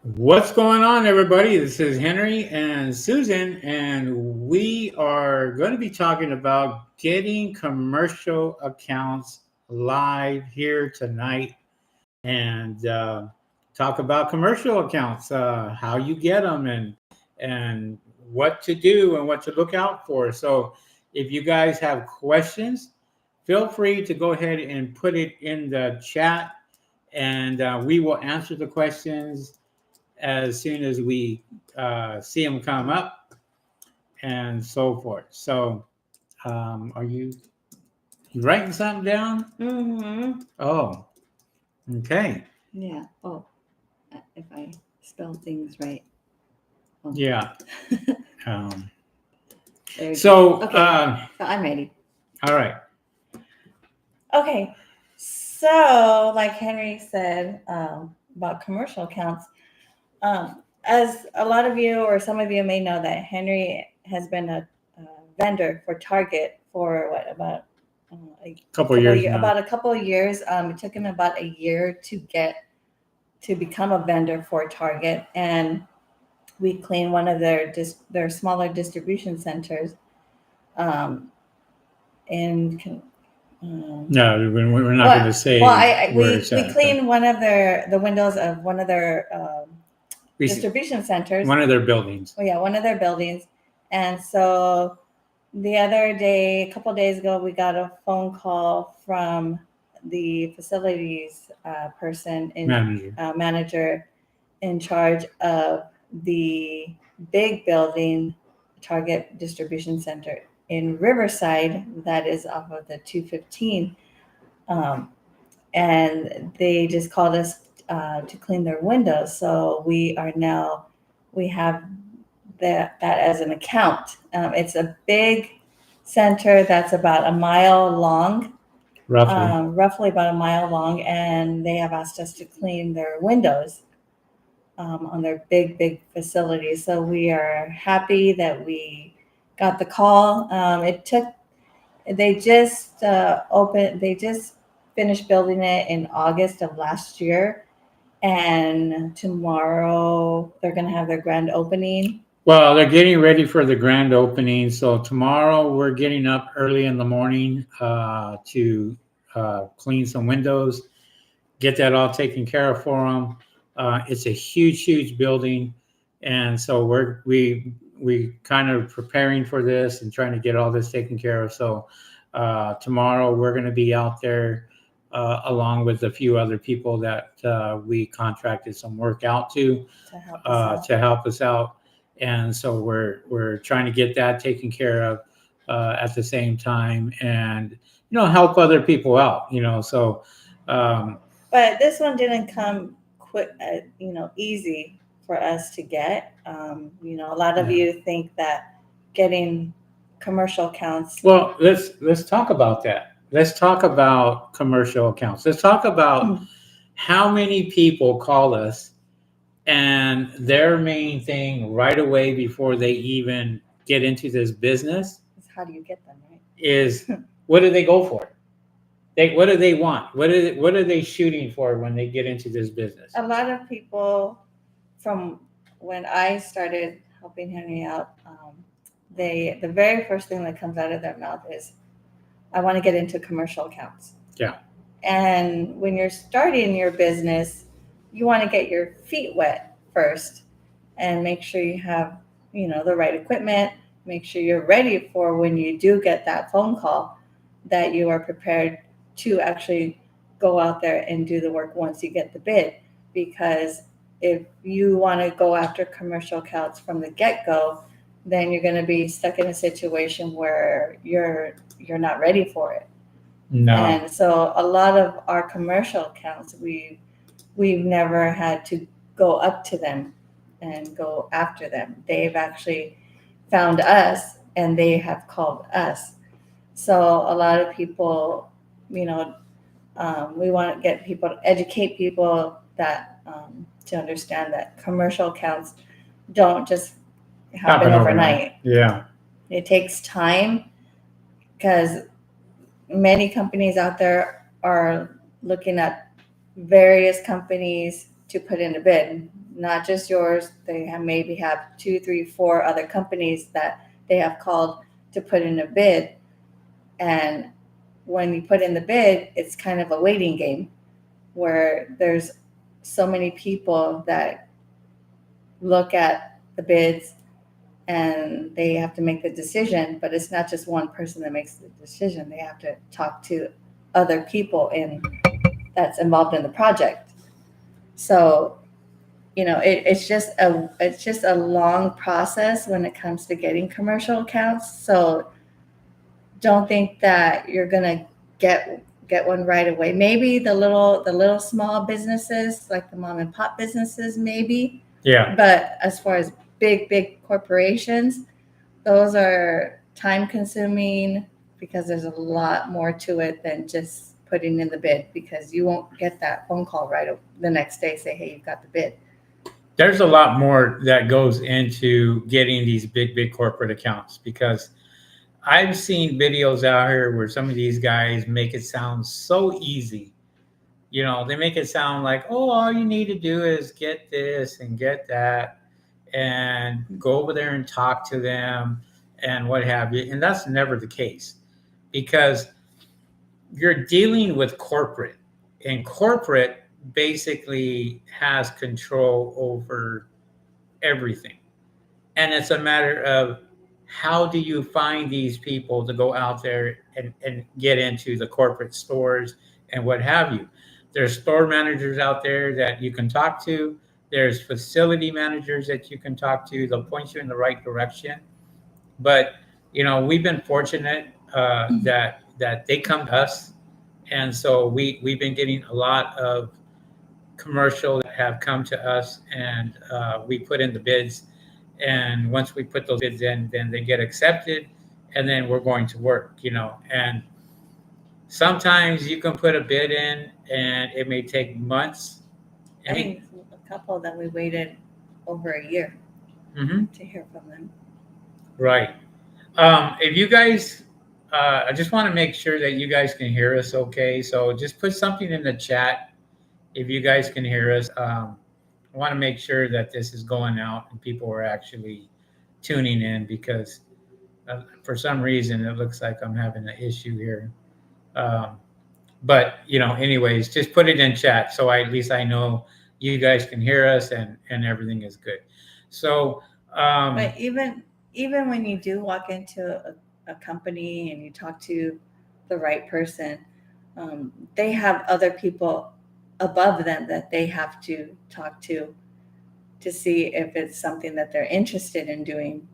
What's going on, everybody? This is Henry and Susan, and we are going to be talking about getting commercial accounts live here tonight and talk about commercial accounts, how you get them, and what to do and what to look out for. So, if you guys have questions, feel free to go ahead and put it in the chat, and we will answer the questions as soon as we see them come up and so forth. So, are you writing something down? Mm-hmm. Oh, okay. Yeah. Oh, if I spell things right. Oh. Yeah. Um, There we so, go. Okay. So I'm ready. all right. Okay. So, like Henry said about commercial accounts, as a lot of you or some of you may know that Henry has been a vendor for Target for what about a Couple years now. about a couple of years. It took him about a year to become a vendor for Target, and we clean one of their smaller distribution centers, um, in No, we're not going to say where it's we at. cleaned one of the windows of one of their distribution centers. One of their buildings. Oh yeah, one of their buildings. And so the other day, a couple of days ago, we got a phone call from the facilities person manager in charge of the big building, Target Distribution Center in Riverside, that is off of the 215. And they just called us to clean their windows. So we have that as an account. It's a big center that's about a mile long, roughly about a mile long, and they have asked us to clean their windows on their big facility. So we are happy that we got the call. They just they just finished building it in August of last year, and tomorrow they're going to have their grand opening. Well, they're getting ready for the grand opening. So tomorrow we're getting up early in the morning to clean some windows, get that all taken care of for them. It's a huge building, and so we kind of preparing for this and trying to get all this taken care of. So tomorrow we're going to be out there along with a few other people that we contracted some work out to help us out. And so we're trying to get that taken care of at the same time, and help other people out. So. But this one didn't come quick, easy for us to get. A lot of you think that getting commercial accounts. Well, let's talk about that. Let's talk about commercial accounts. Let's talk about how many people call us, and their main thing right away before they even get into this business is how do you get them, right? Is what do they go for? What do they want? What are they shooting for when they get into this business? A lot of people, from when I started helping Henry out, the very first thing that comes out of their mouth is, "I want to get into commercial accounts." Yeah. And when you're starting your business, you want to get your feet wet first and make sure you have, the right equipment. Make sure you're ready for when you do get that phone call, that you are prepared to actually go out there and do the work once you get the bid. Because if you want to go after commercial accounts from the get-go, then you're going to be stuck in a situation where you're not ready for it. No. And so a lot of our commercial accounts, we've never had to go up to them and go after them. They've actually found us and they have called us. So a lot of people, we want to get people, educate people that to understand that commercial accounts don't just happen overnight. Yeah. It takes time, because many companies out there are looking at various companies to put in a bid, not just yours. They maybe have 2, 3, 4 other companies that they have called to put in a bid. And when you put in the bid, it's kind of a waiting game where there's so many people that look at the bids and they have to make the decision, but it's not just one person that makes the decision. They have to talk to other people that's involved in the project. So, it's just a long process when it comes to getting commercial accounts. So don't think that you're gonna get one right away. Maybe the little small businesses, like the mom and pop businesses, maybe. Yeah. But as far as big corporations, those are time consuming because there's a lot more to it than just putting in the bid, because you won't get that phone call right the next day say, hey, you got the bid. There's a lot more that goes into getting these big corporate accounts, because I've seen videos out here where some of these guys make it sound so easy. They make it sound like, oh, all you need to do is get this and get that and go over there and talk to them and what have you. And that's never the case, because you're dealing with corporate, and corporate basically has control over everything. And it's a matter of, how do you find these people to go out there and get into the corporate stores and what have you? There's store managers out there that you can talk to. There's facility managers that you can talk to. They'll point you in the right direction. But, we've been fortunate that they come to us. And so we've been getting a lot of commercial that have come to us, and we put in the bids. And once we put those bids in, then they get accepted, and then we're going to work, and sometimes you can put a bid in and it may take months. I think a couple that we waited over a year to hear from them. Right. If you guys, I just want to make sure that you guys can hear us okay. So just put something in the chat if you guys can hear us. I want to make sure that this is going out and people are actually tuning in, because for some reason it looks like I'm having an issue here. But anyways, just put it in chat so at least I know you guys can hear us and everything is good. So, but even when you do walk into a company and you talk to the right person, they have other people above them that they have to talk to see if it's something that they're interested in doing,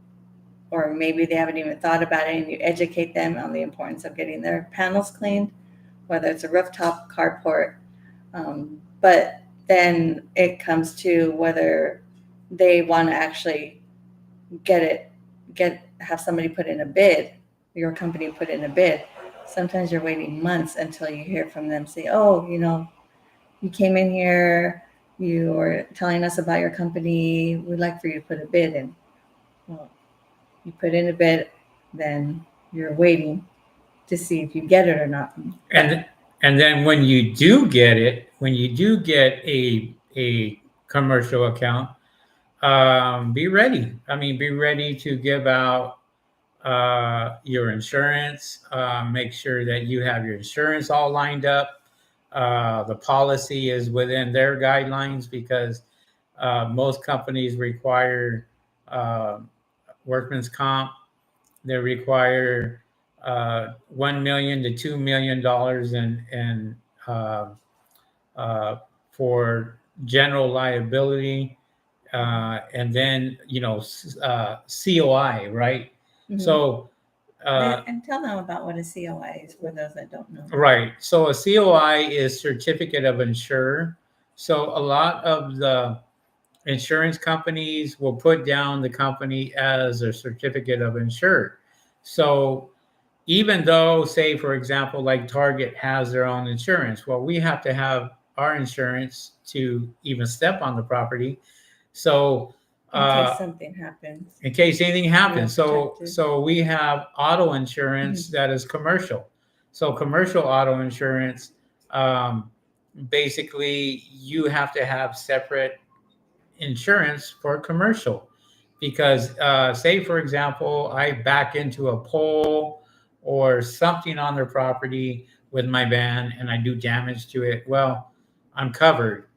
or maybe they haven't even thought about it, and you educate them on the importance of getting their panels cleaned, whether it's a rooftop, carport. But then it comes to whether they want to actually have somebody put in a bid, your company put in a bid. Sometimes you're waiting months until you hear from them say, oh, you came in here, you were telling us about your company, we'd like for you to put a bid in. Well, you put in a bid, then you're waiting to see if you get it or not. And then when you do get it, when you do get a commercial account, be ready. Be ready to give out your insurance. Make sure that you have your insurance all lined up. The policy is within their guidelines, because most companies require workman's comp. They require $1 million to $2 million in for general liability, and then COI, right? Mm-hmm. So. And tell them about what a COI is for those that don't know. Right. So a COI is certificate of insurer. So a lot of the insurance companies will put down the company as a certificate of insurer. So even though, say, for example, like Target has their own insurance, well, we have to have our insurance to even step on the property. So in case something happens. In case anything happens. So we have auto insurance that is commercial. So commercial auto insurance, basically you have to have separate insurance for commercial because say for example I back into a pole or something on their property with my van and I do damage to it, well, I'm covered,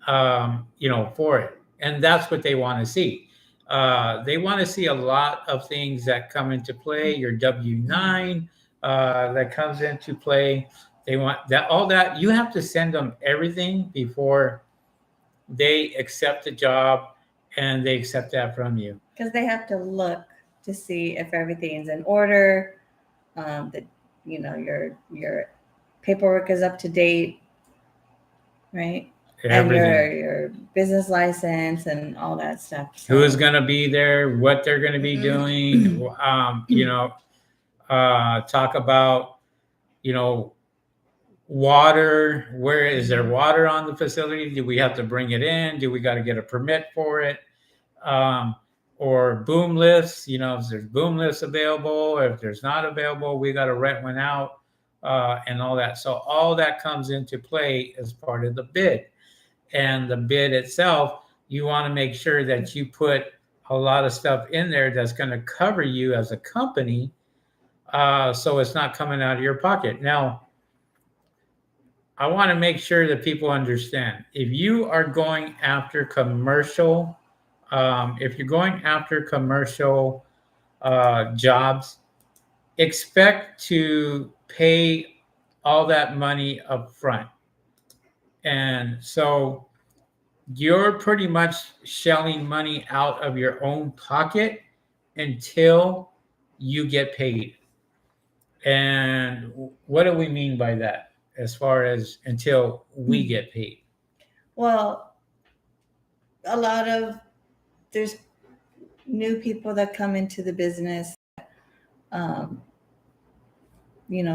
for it. And that's what they want to see. They want to see a lot of things that come into play, your W-9 that comes into play. They want that, all that. You have to send them everything before they accept the job and they accept that from you. Because they have to look to see if everything's in order, that your paperwork is up to date, right? Everything. And your business license and all that stuff. So. Who's going to be there, what they're going to be doing, talk about, water. Where is there water on the facility? Do we have to bring it in? Do we got to get a permit for it? Or boom lifts, if there's boom lifts available, if there's not available, we got to rent one out, and all that. So all that comes into play as part of the bid. And the bid itself, you want to make sure that you put a lot of stuff in there that's going to cover you as a company, so it's not coming out of your pocket. Now, I want to make sure that people understand, if you are going after commercial, jobs, expect to pay all that money up front. And so you're pretty much shelling money out of your own pocket until you get paid. And what do we mean by that as far as until we get paid? Well, there's new people that come into the business,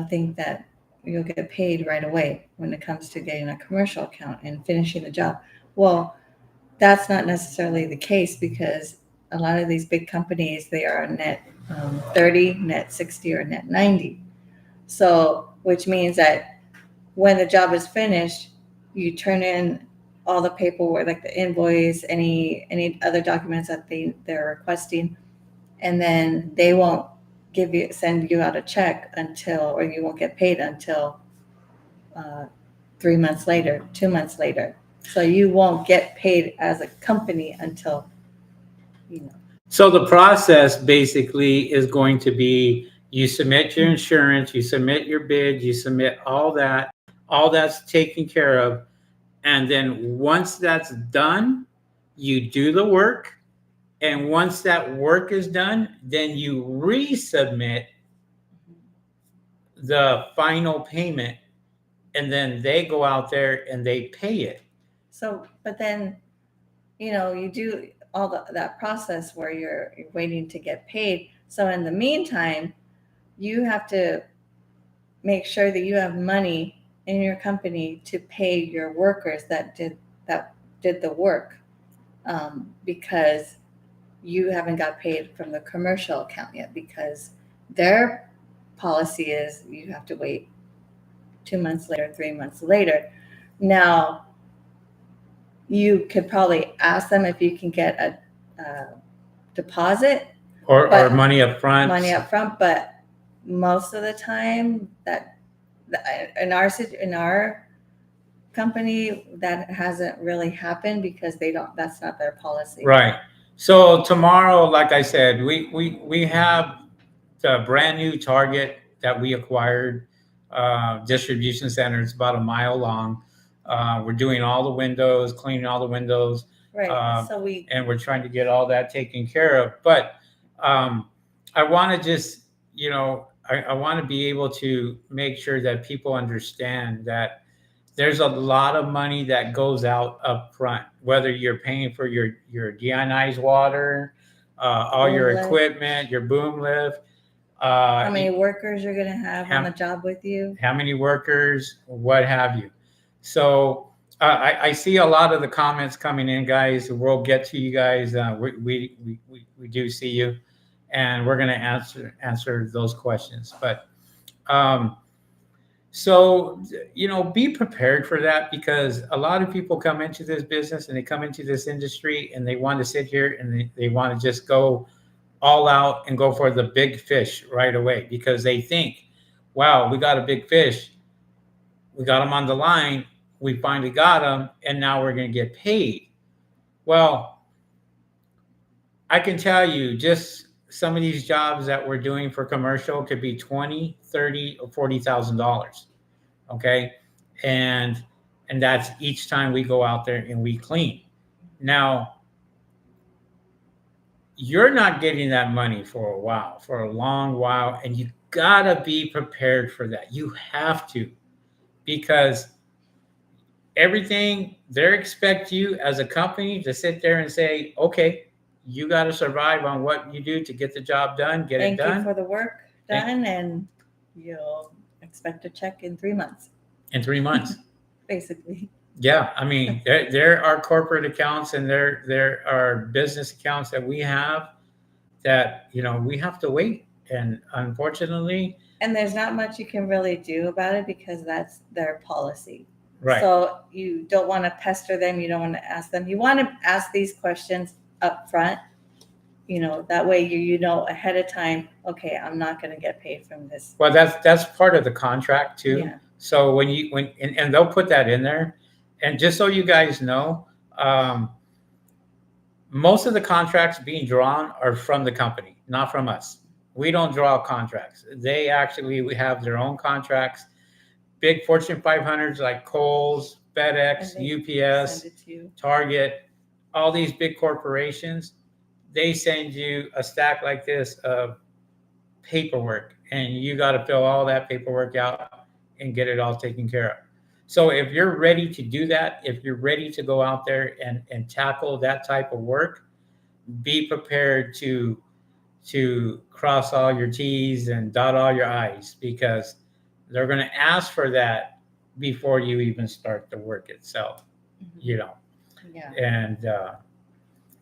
think that you'll get paid right away when it comes to getting a commercial account and finishing the job. Well, that's not necessarily the case because a lot of these big companies, they are net 30, net 60, or net 90. So, which means that when the job is finished, you turn in all the paperwork, like the invoice, any other documents that they're requesting, and then they won't send you out a check or you won't get paid until 3 months later, 2 months later. So you won't get paid as a company until, So the process basically is going to be, you submit your insurance, you submit your bid, you submit all that's taken care of. And then once that's done, you do the work. And once that work is done, then you resubmit the final payment. And then they go out there and they pay it. So, but then, you do all that process where you're waiting to get paid. So in the meantime, you have to make sure that you have money in your company to pay your workers that did the work, because you haven't got paid from the commercial account yet, because their policy is you have to wait 2 months later, 3 months later. Now, you could probably ask them if you can get a deposit or money up front. But most of the time, in our company, that hasn't really happened because that's not their policy. Right. So tomorrow, like I said, we have the brand new Target that we acquired, distribution center. It's about a mile long. We're doing all the windows, cleaning all the windows. Right. And we're trying to get all that taken care of. But I want to just, I want to be able to make sure that people understand that there's a lot of money that goes out up front, whether you're paying for your deionized water, all your equipment, your boom lift. How many workers you're going to have on the job with you? How many workers, what have you. So I see a lot of the comments coming in, guys. We'll get to you guys. We do see you, and we're going to answer those questions. But So, be prepared for that, because a lot of people come into this business and they come into this industry and they want to sit here and they want to just go all out and go for the big fish right away, because they think, wow, we got a big fish. We got them on the line. We finally got them. And now we're going to get paid. Well, I can tell you, just some of these jobs that we're doing for commercial could be 20, 30, or $40,000. Okay. And that's each time we go out there and we clean. Now, you're not getting that money for a while, for a long while, and you gotta be prepared for that. You have to, because everything they expect you as a company to sit there and say, okay, you got to survive on what you do to get the job done, get it Thank done you for the work done, and you'll expect a check in 3 months, in 3 months. basically. Yeah, I mean, there are corporate accounts and there are business accounts that we have that we have to wait, and unfortunately, And there's not much you can really do about it because that's their policy. right. So you don't want to pester them. You don't want to ask them. You want to ask these questions up front. That way you know ahead of time, okay, I'm not going to get paid from this. Well, that's part of the contract too. Yeah. So and they'll put that in there, and just so you guys know, most of the contracts being drawn are from the company, not from us. We don't draw contracts. They actually have their own contracts. Big Fortune 500s like Kohl's, FedEx, UPS, Send it to you. Target, all these big corporations, they send you a stack like this of paperwork, and you got to fill all that paperwork out and get it all taken care of. So if you're ready to do that, if you're ready to go out there and tackle that type of work, be prepared to cross all your T's and dot all your I's, because they're going to ask for that before you even start the work itself. Yeah.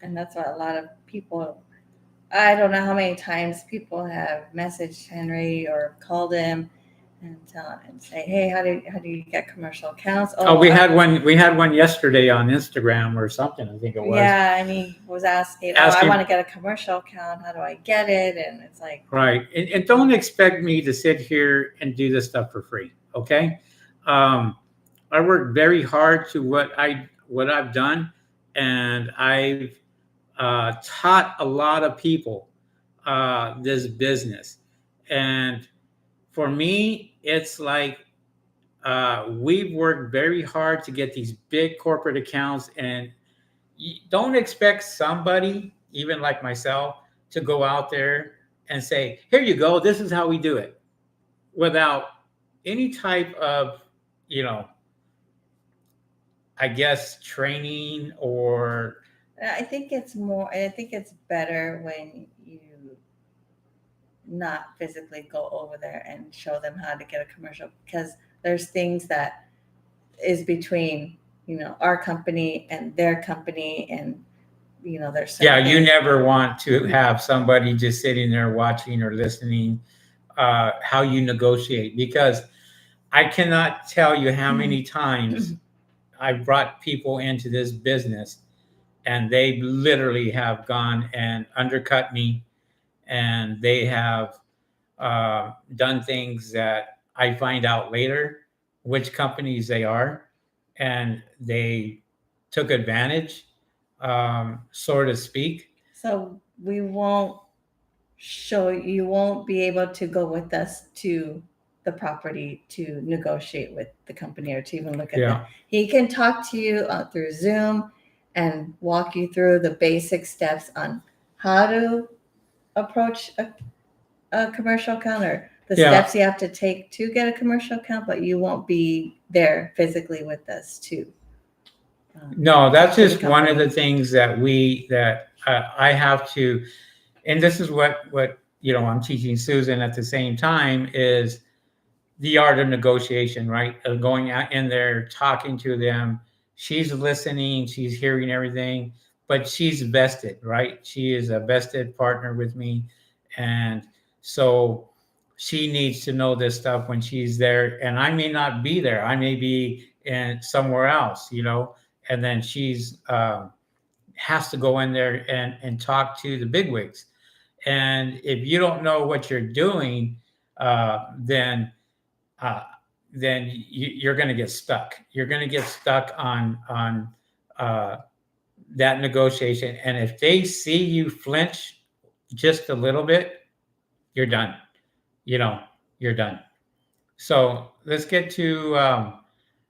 And that's what a lot of people, I don't know how many times people have messaged Henry or called him and say, hey, how do you get commercial accounts? we had one yesterday on Instagram or something, I think it was. Yeah, and he was asking, I want to get a commercial account. How do I get it? And it's like, right. And don't expect me to sit here and do this stuff for free. Okay. I work very hard to what I've done, and I've taught a lot of people this business. And for me, it's like we've worked very hard to get these big corporate accounts, and you don't expect somebody, even like myself, to go out there and say, here you go, this is how we do it, without any type of, I guess, training. Or I think it's better when you not physically go over there and show them how to get a commercial, because there's things that is between, our company and their company, and, there's you never want to have somebody just sitting there watching or listening how you negotiate, because I cannot tell you how many times I've brought people into this business and they literally have gone and undercut me, and they have done things that I find out later which companies they are, and they took advantage, so to speak. So we won't you won't be able to go with us to the property to negotiate with the company or to even look at them. He can talk to you through Zoom and walk you through the basic steps on how to approach a commercial account, or the steps you have to take to get a commercial account, but you won't be there physically with us too. No, that's just one of the things that I have to, and this is what I'm teaching Susan at the same time, is the art of negotiation, right? Of going out in there, talking to them. She's listening, she's hearing everything, but she's vested, right? She is a vested partner with me. And so she needs to know this stuff when she's there, and I may not be there. I may be in somewhere else, and then she's has to go in there and talk to the bigwigs. And if you don't know what you're doing, then you're going to get stuck. You're going to get stuck on that negotiation. And if they see you flinch just a little bit, you're done. You're done. So let's get to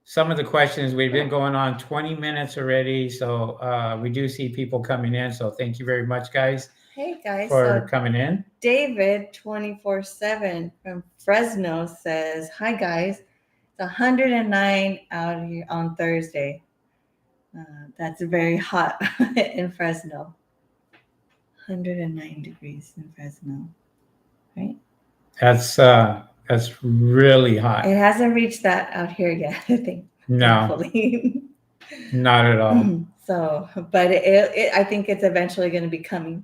some of the questions. We've been going on 20 minutes already. So we do see people coming in. So thank you very much, guys. Hey guys, for coming in. David 24/7 from Fresno says, "Hi guys, it's 109 out here on Thursday. That's very hot in Fresno. 109 degrees in Fresno, right? That's really hot. It hasn't reached that out here yet, I think. No, not at all. So, but I think it's eventually going to be coming.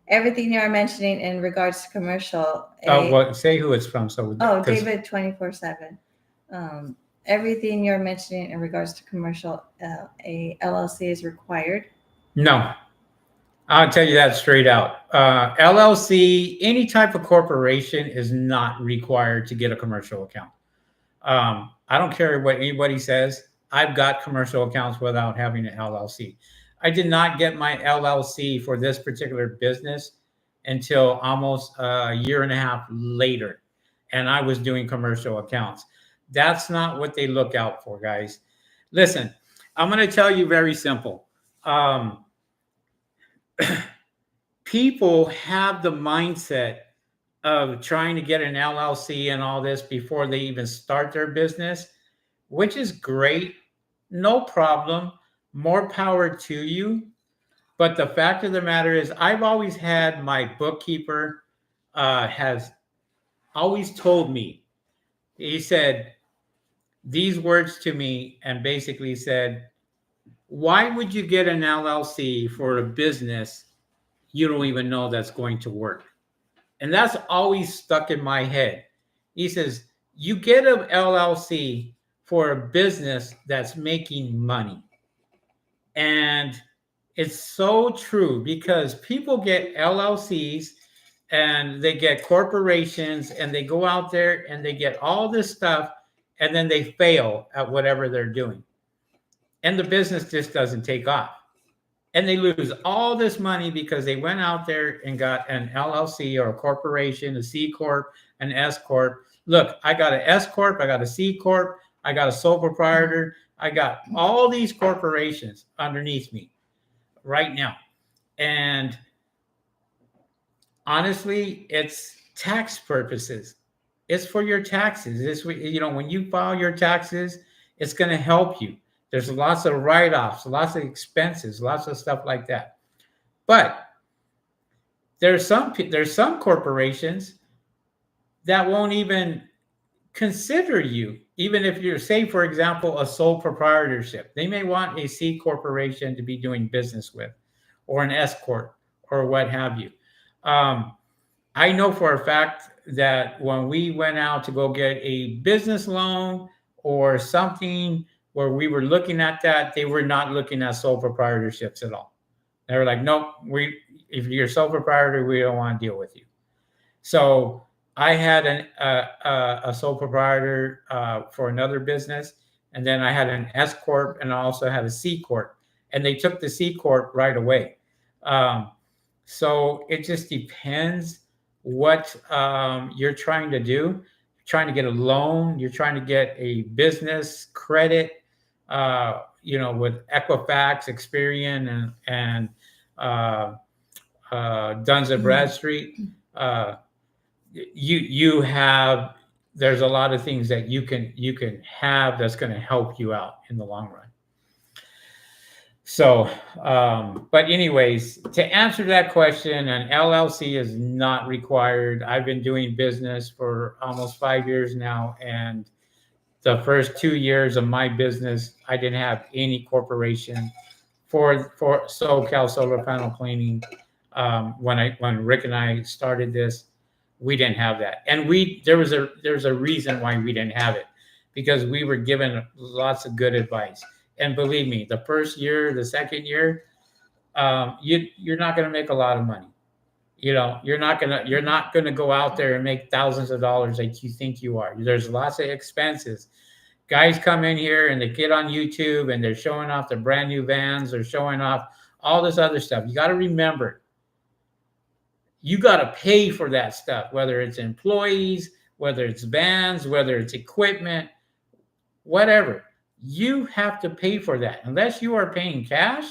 Everything you are mentioning in regards to commercial. Say who it's from. So David 24/7. Everything you're mentioning in regards to commercial, a LLC is required. No, I'll tell you that straight out. LLC, any type of corporation is not required to get a commercial account. I don't care what anybody says. I've got commercial accounts without having an LLC. I did not get my LLC for this particular business until almost a year and a half later. And I was doing commercial accounts. That's not what they look out for, guys. Listen, I'm going to tell you very simple. People have the mindset of trying to get an LLC and all this before they even start their business, which is great. No problem. More power to you. But the fact of the matter is, I've always had my bookkeeper has always told me, he said these words to me and basically said, why would you get an LLC for a business you don't even know that's going to work? And that's always stuck in my head. He says, you get an LLC for a business that's making money. And it's so true, because people get LLCs and they get corporations and they go out there and they get all this stuff, and then they fail at whatever they're doing. And the business just doesn't take off. And they lose all this money because they went out there and got an LLC or a corporation, a C Corp, an S Corp. Look, I got an S Corp, I got a C Corp, I got a sole proprietor. I got all these corporations underneath me right now. And honestly, it's tax purposes. It's for your taxes. It's, when you file your taxes, it's going to help you. There's lots of write-offs, lots of expenses, lots of stuff like that. But there's some corporations that won't even consider you, even if you're, say, for example, a sole proprietorship. They may want a C corporation to be doing business with, or an S corp, or what have you. I know for a fact that when we went out to go get a business loan or something where we were looking at that, they were not looking at sole proprietorships at all. They were like, nope, if you're sole proprietor, we don't want to deal with you. So I had a sole proprietor for another business, and then I had an S Corp, and I also had a C Corp, and they took the C Corp right away. So it just depends what you're trying to do. You're trying to get a loan, you're trying to get a business credit, with Equifax, Experian, and Duns & Bradstreet. You have, there's a lot of things that you can have that's going to help you out in the long run. So, but anyways, to answer that question, an LLC is not required. I've been doing business for almost 5 years now, and the first 2 years of my business, I didn't have any corporation for SoCal Solar Panel Cleaning. When Rick and I started this, we didn't have that. And there's a reason why we didn't have it, because we were given lots of good advice. And believe me, the first year, the second year, you're not going to make a lot of money. You're not gonna go out there and make thousands of dollars like you think you are. There's lots of expenses. Guys come in here and they get on YouTube and they're showing off their brand new vans. They're showing off all this other stuff. You got to remember, you got to pay for that stuff, whether it's employees, whether it's vans, whether it's equipment, whatever. You have to pay for that. Unless you are paying cash,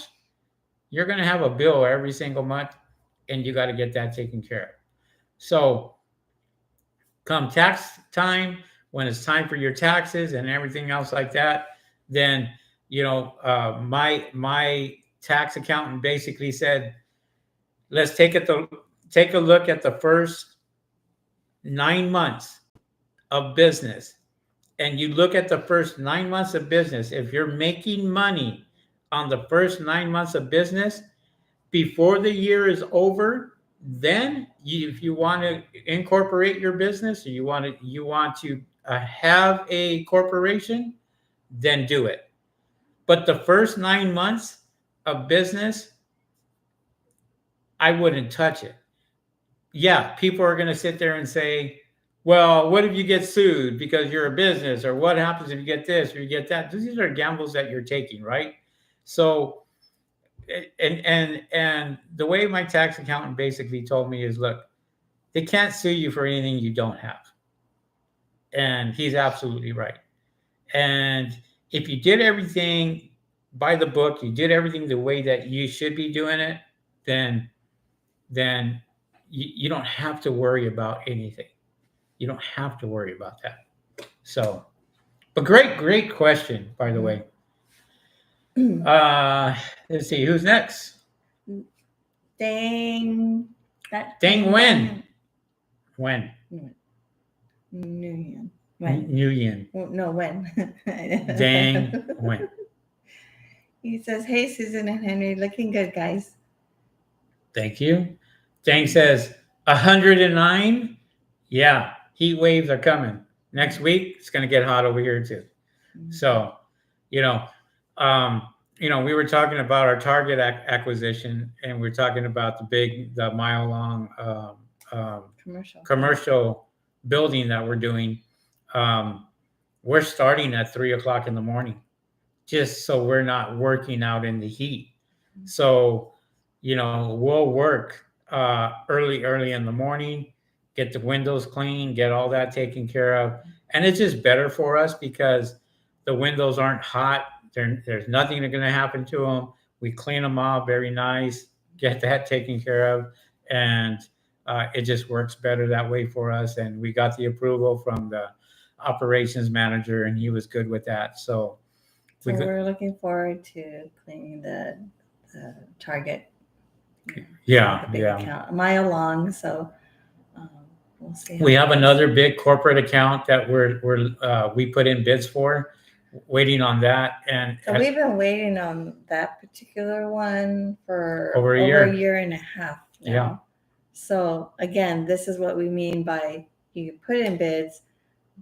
you're going to have a bill every single month, and you got to get that taken care of. So come tax time, when it's time for your taxes and everything else like that, then, my tax accountant basically said, let's take a look at the first 9 months of business. And you look at the first 9 months of business. If you're making money on the first 9 months of business, before the year is over, then if you want to incorporate your business, or you want to have a corporation, then do it. But the first 9 months of business, I wouldn't touch it. Yeah, people are going to sit there and say, well, what if you get sued because you're a business? Or what happens if you get this or you get that? These are gambles that you're taking, right? So, and the way my tax accountant basically told me is, look, they can't sue you for anything you don't have. And he's absolutely right. And if you did everything by the book, you did everything the way that you should be doing it, then you don't have to worry about anything. You don't have to worry about that. So, but great question, by the way. Let's see, who's next? Dang Wen. When? Nguyen. Nguyen. No, when. Dang Wen. He says, hey, Susan and Henry, looking good, guys. Thank you. Dang says, 109? Yeah, heat waves are coming. Next week, it's going to get hot over here too. Mm-hmm. So, we were talking about our Target acquisition, and we're talking about the mile-long commercial building that we're doing. We're starting at 3:00 in the morning, just so we're not working out in the heat. So, we'll work early in the morning, get the windows clean, get all that taken care of. And it's just better for us because the windows aren't hot. There's nothing going to happen to them. We clean them off very nice, get that taken care of. And it just works better that way for us. And we got the approval from the operations manager, and he was good with that. So we're looking forward to cleaning the Target. Account, a mile long. So we'll see. We have another big corporate account that we put in bids for, waiting on that. And so we've been waiting on that particular one for over a year and a half now. Yeah. So again, this is what we mean by you put in bids,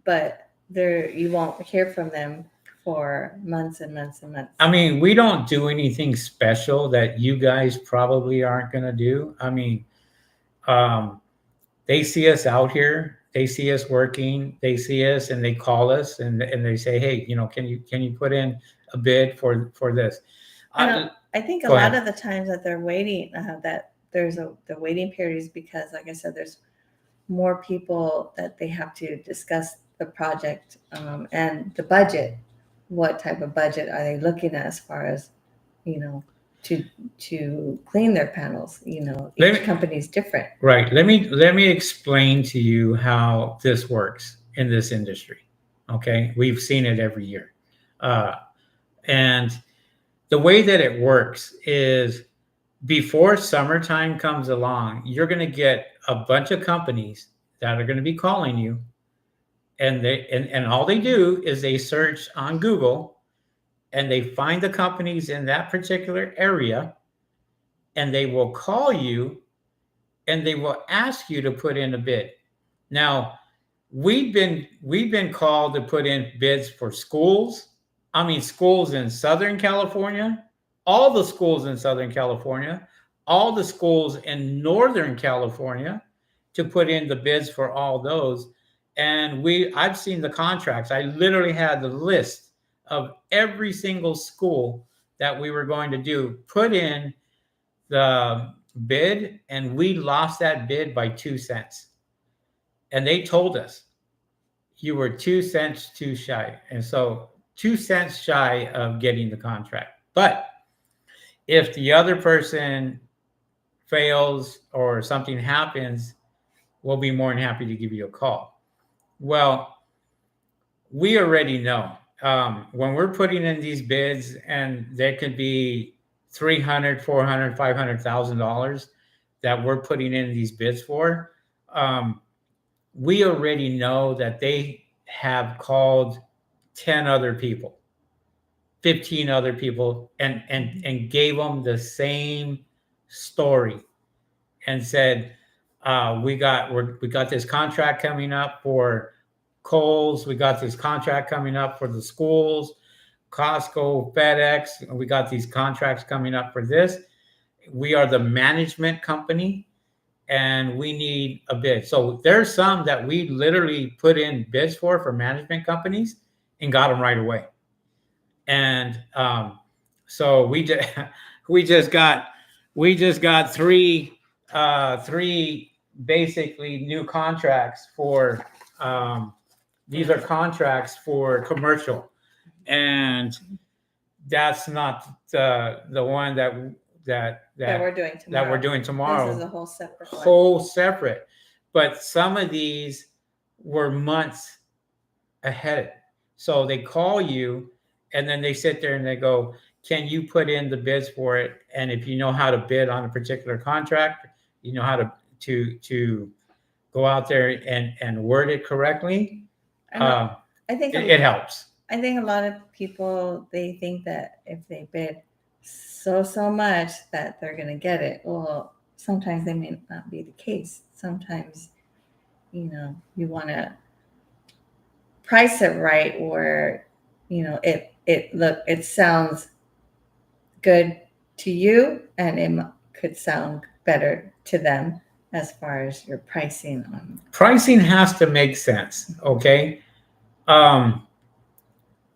but you won't hear from them for months and months and months. I mean, we don't do anything special that you guys probably aren't going to do. I mean, they see us out here, they see us working, they see us and they call us and they say, hey, can you put in a bid for this? I think a lot of the times that they're waiting, that the waiting period is because, like I said, there's more people that they have to discuss the project and the budget. What type of budget are they looking at as far as, to clean their panels? Each company is different. Right. Let me explain to you how this works in this industry. Okay. We've seen it every year. And the way that it works is before summertime comes along, you're going to get a bunch of companies that are going to be calling you. And all they do is they search on Google and they find the companies in that particular area, and they will call you and they will ask you to put in a bid. Now, we've been called to put in bids for schools. I mean, schools in Southern California, all the schools in Southern California, all the schools in Northern California, to put in the bids for all those. And I've seen the contracts. I literally had the list of every single school that we were going to do, put in the bid, and we lost that bid by 2 cents. And they told us you were 2 cents too shy. And so 2 cents shy of getting the contract. But if the other person fails or something happens, we'll be more than happy to give you a call. Well, we already know when we're putting in these bids, and there could be $300,000, $400,000, $500,000 that we're putting in these bids for. We already know that they have called 10 other people, 15 other people, and gave them the same story and said, we got this contract coming up for Kohl's. We got this contract coming up for the schools, Costco, FedEx. We got these contracts coming up for this. We are the management company, and we need a bid. So there's some that we literally put in bids for management companies and got them right away. And so we just got three basically new contracts for these are contracts for commercial, and that's not the one that we're doing tomorrow. That we're doing tomorrow. This is a whole separate one. But some of these were months ahead. So they call you, and then they sit there and they go, can you put in the bids for it? And if you know how to bid on a particular contract, you know how to go out there and word it correctly. I think it helps. I think a lot of people, they think that if they bid so much that they're going to get it. Well, sometimes they may not be the case. Sometimes, you want to price it right where, it sounds good to you, and it could sound better to them as far as your pricing on. Pricing has to make sense. Okay. I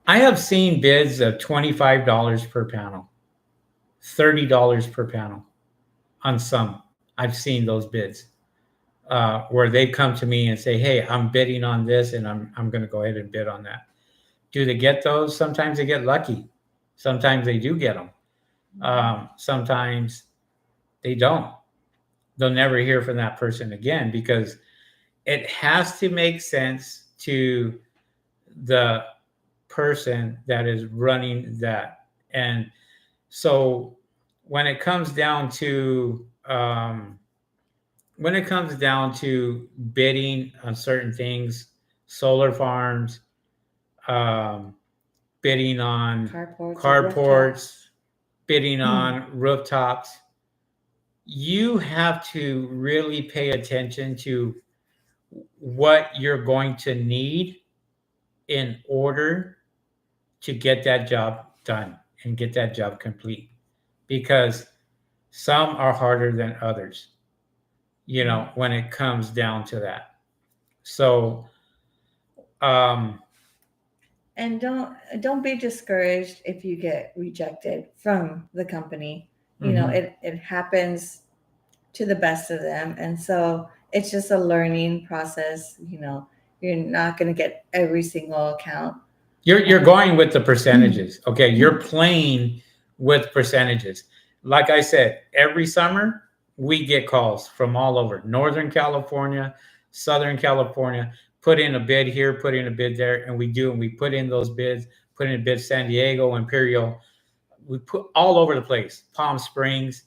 have seen bids of $25 per panel, $30 per panel on some. I've seen those bids where they come to me and say, hey, I'm bidding on this, and I'm going to go ahead and bid on that. Do they get those? Sometimes they get lucky. Sometimes they do get them. Sometimes they don't. They'll never hear from that person again, because it has to make sense to the person that is running that. And so when it comes down to bidding on certain things, solar farms, bidding on carports, bidding on rooftops, you have to really pay attention to what you're going to need in order to get that job done and get that job complete, because some are harder than others, when it comes down to that. So, and don't be discouraged if you get rejected from the company. It happens to the best of them. And so it's just a learning process. You're not going to get every single account. You're going with the percentages. Okay. You're playing with percentages. Like I said, every summer we get calls from all over Northern California, Southern California, put in a bid here, put in a bid there. And we put in those bids, put in a bid, San Diego, Imperial. We put all over the place, Palm Springs.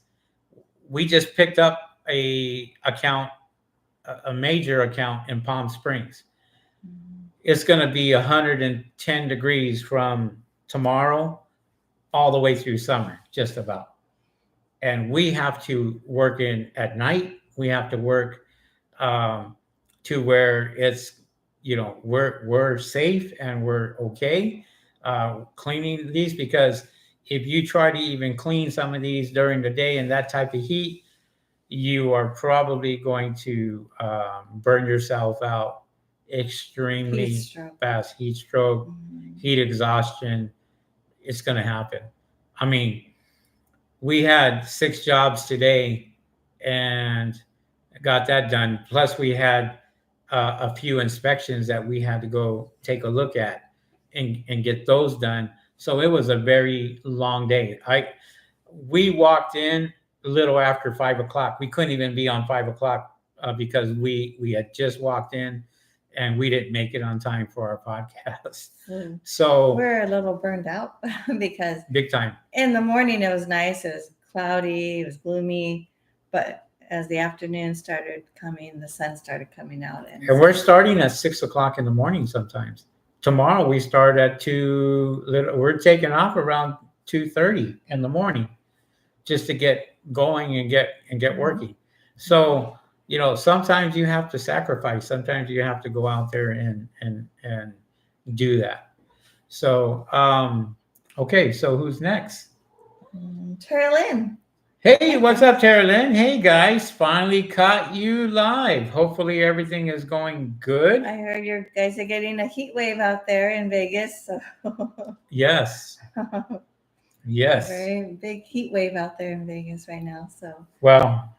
We just picked up a major account in Palm Springs. It's going to be 110 degrees from tomorrow all the way through summer, just about. And we have to work in at night. We have to work to where it's, we're safe and we're okay cleaning these, because if you try to even clean some of these during the day in that type of heat, you are probably going to burn yourself out extremely Heat stroke. fast. Heat stroke, Mhm. heat exhaustion, it's going to happen. I mean, we had 6 jobs today and got that done. Plus, we had a few inspections that we had to go take a look at and get those done. So it was a very long day. We walked in a little after 5 o'clock. We couldn't even be on 5 o'clock because we had just walked in and we didn't make it on time for our podcast. So We're a little burned out because big time. in the morning it was nice. It was cloudy, it was gloomy, but as the afternoon started coming, the sun started coming out. And we're starting at 6 o'clock in the morning sometimes. Tomorrow we start at 2. We're taking off around 2:30 in the morning just to get going and get working. So, sometimes you have to sacrifice. Sometimes you have to go out there and do that. So, okay. So who's next? Tara Lynn. Hey, what's up, Tara Lynn? Hey, guys, finally caught you live. Hopefully everything is going good. I heard you guys are getting a heat wave out there in Vegas. So. Yes. Yes. Very big heat wave out there in Vegas right now. So. Well,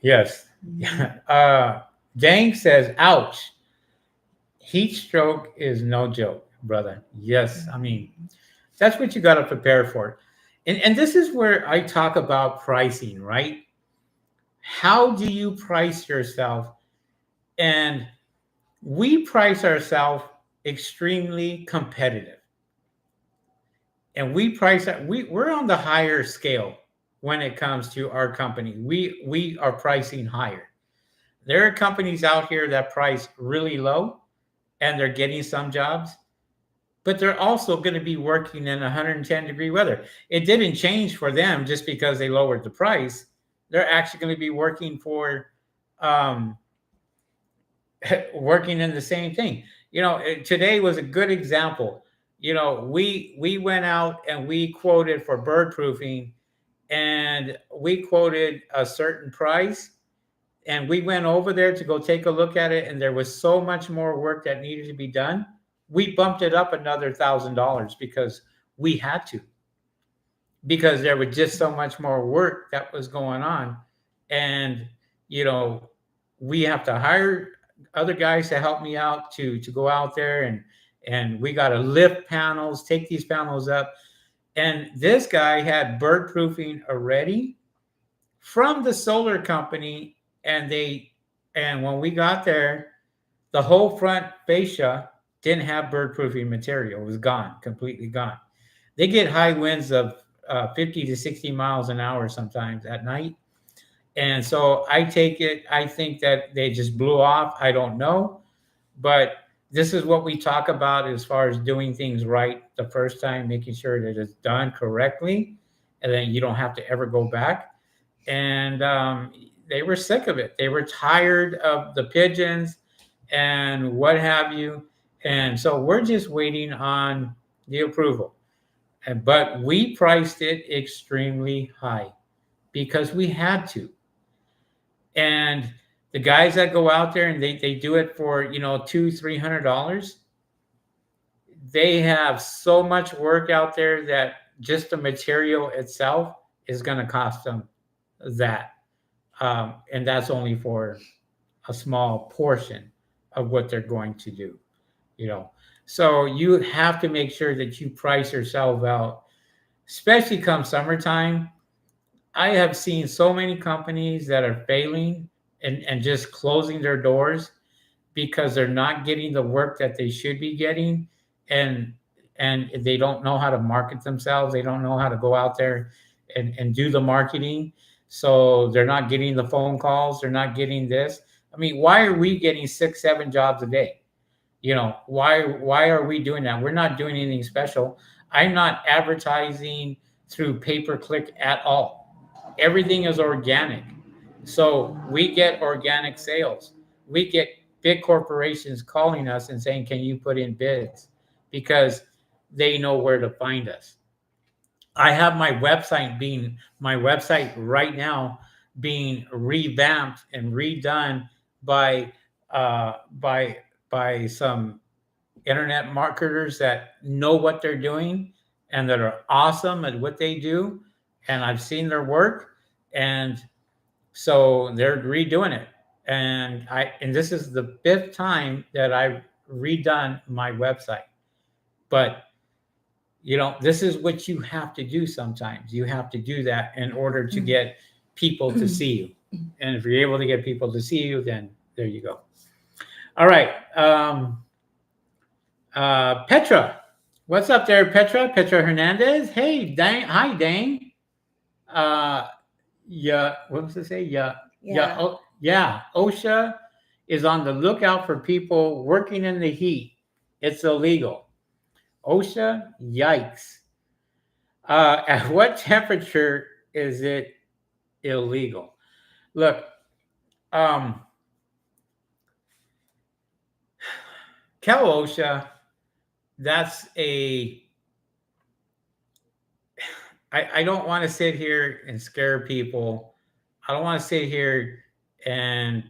yes. Dang says, ouch. Heat stroke is no joke, brother. Yes. I mean, that's what you got to prepare for. And this is where I talk about pricing, right? How do you price yourself? And we price ourselves extremely competitive. And we're on the higher scale when it comes to our company. We are pricing higher. There are companies out here that price really low and they're getting some jobs, but they're also going to be working in 110-degree weather. It didn't change for them just because they lowered the price. They're actually going to be working for, working in the same thing. Today was a good example. We went out and we quoted for bird proofing, and we quoted a certain price, and we went over there to go take a look at it, and there was so much more work that needed to be done. We bumped it up another $1,000 because we had to, because there was just so much more work that was going on. And, we have to hire other guys to help me out to go out there, and we got to lift panels, take these panels up. And this guy had bird proofing already from the solar company. And when we got there, the whole front fascia didn't have bird proofing material. It was gone, completely gone. They get high winds of 50 to 60 miles an hour sometimes at night. And so I think that they just blew off. I don't know. But this is what we talk about as far as doing things right the first time, making sure that it's done correctly, and then you don't have to ever go back. And they were sick of it. They were tired of the pigeons and what have you. And so we're just waiting on the approval. But we priced it extremely high because we had to. And the guys that go out there and they do it for, $200-$300, they have so much work out there that just the material itself is going to cost them that. And that's only for a small portion of what they're going to do. So you have to make sure that you price yourself out, especially come summertime. I have seen so many companies that are failing and just closing their doors because they're not getting the work that they should be getting, and they don't know how to market themselves. They don't know how to go out there and do the marketing. So they're not getting the phone calls. They're not getting this. I mean, why are we getting 6-7 jobs a day? Why are we doing that? We're not doing anything special. I'm not advertising through pay-per-click at all. Everything is organic. So we get organic sales. We get big corporations calling us and saying, can you put in bids? Because they know where to find us. I have my website right now being revamped and redone by uh, by by some internet marketers that know what they're doing and that are awesome at what they do. And I've seen their work, and so they're redoing it. And this is the 5th time that I've redone my website. But this is what you have to do sometimes. You have to do that in order to get people to see you. And if you're able to get people to see you, then there you go. All right. Petra. What's up there, Petra? Petra Hernandez. Hey, Dang. Hi, Dang. Yeah. What was it say? Yeah. Yeah. OSHA is on the lookout for people working in the heat. It's illegal. OSHA, yikes. At what temperature is it illegal? Look, Cal OSHA, that's I don't want to sit here and scare people. I don't want to sit here and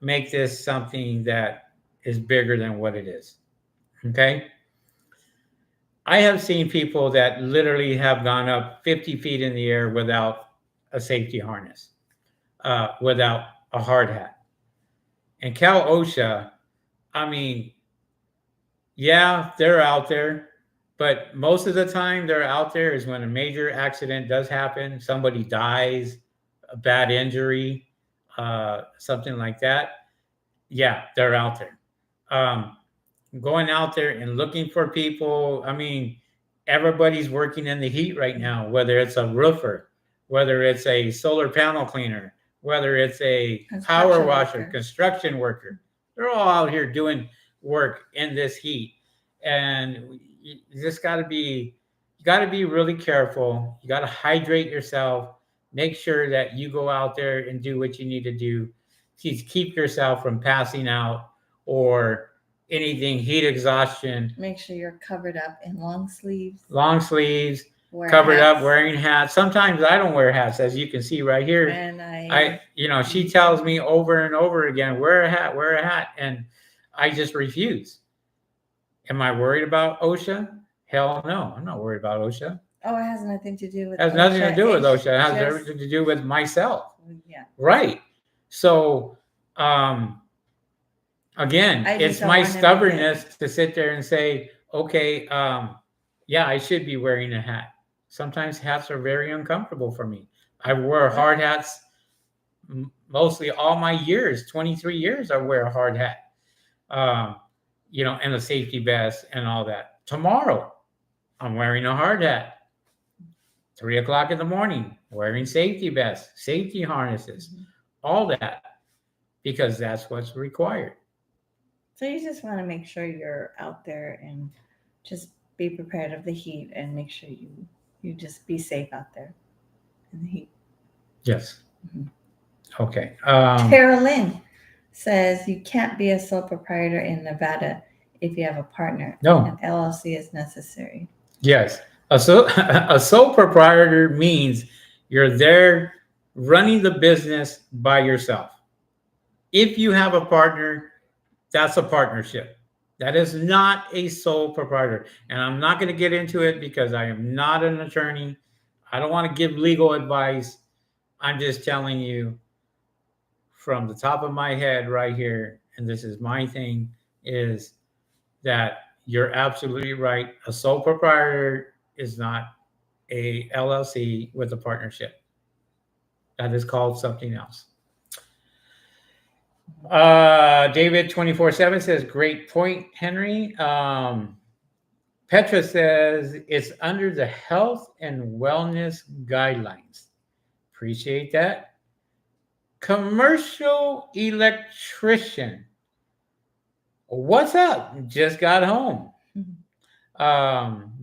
make this something that is bigger than what it is. Okay. I have seen people that literally have gone up 50 feet in the air without a safety harness, without a hard hat. And Cal OSHA, I mean, yeah, they're out there, but most of the time they're out there is when a major accident does happen, somebody dies, a bad injury, something like that. Yeah, they're out there. Going out there and looking for people. I mean, everybody's working in the heat right now, whether it's a roofer, whether it's a solar panel cleaner, whether it's a power washer, construction worker. They're all out here doing work in this heat. And you just got to be really careful. You got to hydrate yourself. Make sure that you go out there and do what you need to do to keep yourself from passing out or anything heat exhaustion. Make sure you're covered up in long sleeves, covered up, wearing hats. Sometimes I don't wear hats, as you can see right here. And she tells me over and over again, wear a hat. And I just refuse. Am I worried about OSHA? Hell no, I'm not worried about OSHA. Oh, it has nothing to do with OSHA. It has nothing to do with OSHA. It has everything to do with myself. Yeah. Right. So, again, it's my stubbornness to sit there and say, okay, yeah, I should be wearing a hat. Sometimes hats are very uncomfortable for me. I wear hard hats mostly all my years, 23 years, I wear a hard hat, and a safety vest and all that. Tomorrow, I'm wearing a hard hat. 3 o'clock in the morning, wearing safety vests, safety harnesses, all that, because that's what's required. So you just want to make sure you're out there and just be prepared of the heat and make sure you just be safe out there in the heat. Yes. Okay. Carolyn says you can't be a sole proprietor in Nevada if you have a partner. No. An LLC is necessary. Yes. A sole proprietor means you're there running the business by yourself. If you have a partner, that's a partnership. That is not a sole proprietor. And I'm not going to get into it because I am not an attorney. I don't want to give legal advice. I'm just telling you from the top of my head right here, and this is my thing, is that you're absolutely right. A sole proprietor is not a LLC with a partnership. That is called something else. David 24/7 says, great point, Henry. Petra says it's under the health and wellness guidelines. Appreciate that. Commercial electrician. What's up? Just got home.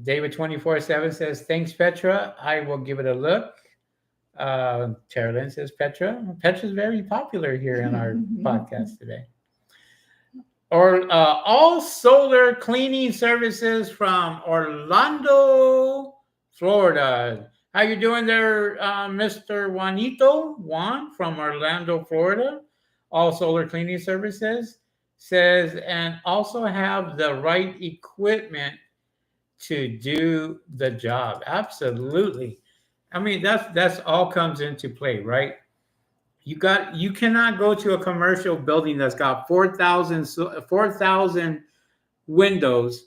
David 24/7 says, thanks, Petra. I will give it a look. Carolyn says Petra. Petra's very popular here in our podcast today. Or all solar cleaning services from Orlando, Florida. How you doing there, Mr. Juan from Orlando, Florida? All solar cleaning services says, and also have the right equipment to do the job. Absolutely. I mean, that's all comes into play, right? You cannot go to a commercial building that's got 4,000 windows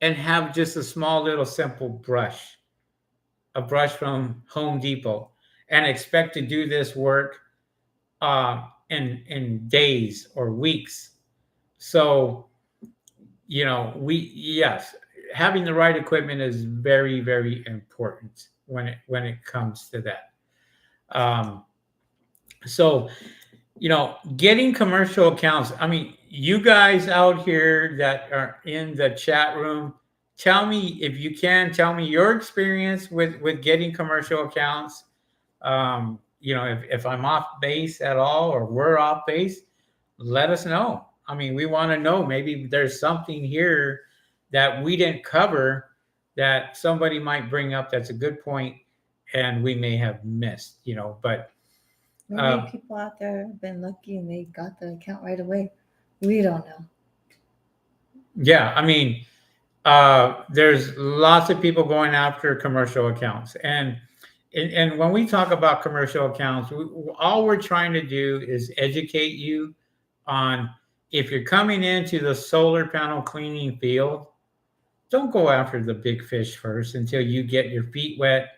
and have just a small little simple brush, a brush from Home Depot, and expect to do this work in days or weeks. So, yes, having the right equipment is very, very important when it comes to that. So, getting commercial accounts. I mean, you guys out here that are in the chat room, tell me, if you can, tell me your experience with getting commercial accounts. If I'm off base at all, or we're off base, let us know. I mean, we want to know, maybe there's something here that we didn't cover that somebody might bring up that's a good point and we may have missed, but maybe people out there have been lucky and they got the account right away. We don't know. Yeah, I mean, there's lots of people going after commercial accounts, and when we talk about commercial accounts, all we're trying to do is educate you on, if you're coming into the solar panel cleaning field, don't go after the big fish first until you get your feet wet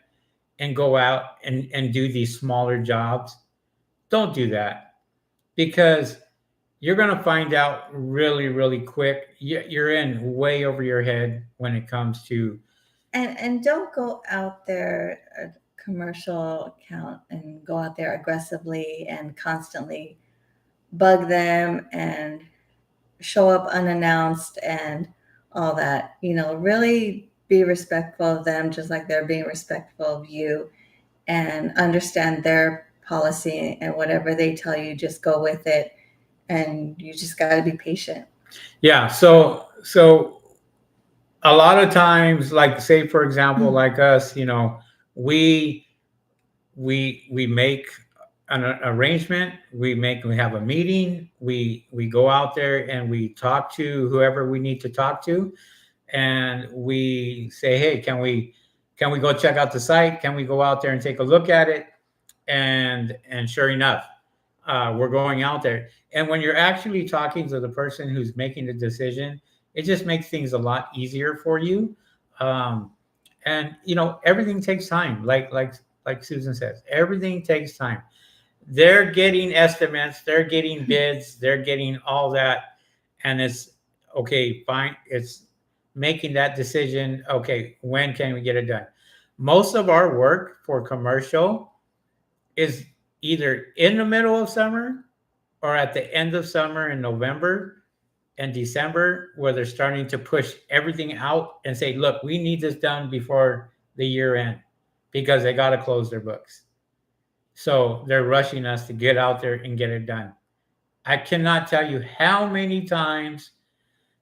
and go out and do these smaller jobs. Don't do that, because you're going to find out really, really quick. You're in way over your head when it comes to. And don't go out there, a commercial account, and go out there aggressively and constantly bug them and show up unannounced and all that. Really be respectful of them, just like they're being respectful of you, and understand their policy, and whatever they tell you, just go with it, and you just got to be patient. Yeah, so a lot of times, like, say for example, like us, we make an arrangement, we have a meeting, we go out there and we talk to whoever we need to talk to, and we say, hey, can we go check out the site? Can we go out there and take a look at it? And sure enough, we're going out there. And when you're actually talking to the person who's making the decision, it just makes things a lot easier for you. And everything takes time. Like Susan says, everything takes time. They're getting estimates, they're getting bids, they're getting all that, and it's okay, fine. It's making that decision. Okay, when can we get it done? Most of our work for commercial is either in the middle of summer or at the end of summer in November and December, where they're starting to push everything out and say, look, we need this done before the year end, because they got to close their books. So they're rushing us to get out there and get it done. I cannot tell you how many times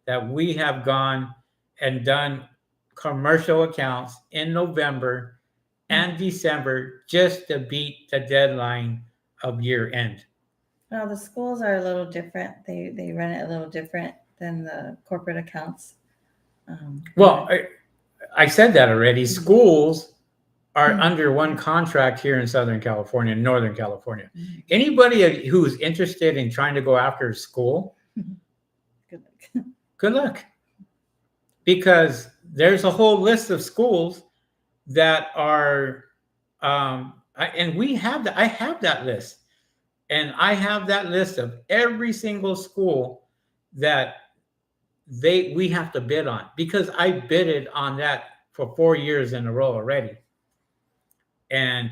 that we have gone and done commercial accounts in November and December just to beat the deadline of year end. Well, the schools are a little different. They run it a little different than the corporate accounts. Well, I said that already. Schools are under one contract here in Southern California, Northern California. Anybody who's interested in trying to go after a school, good luck. Because there's a whole list of schools that are, and we have that. I have that list, and I have that list of every single school that we have to bid on, because I bidded on that for 4 years in a row already. And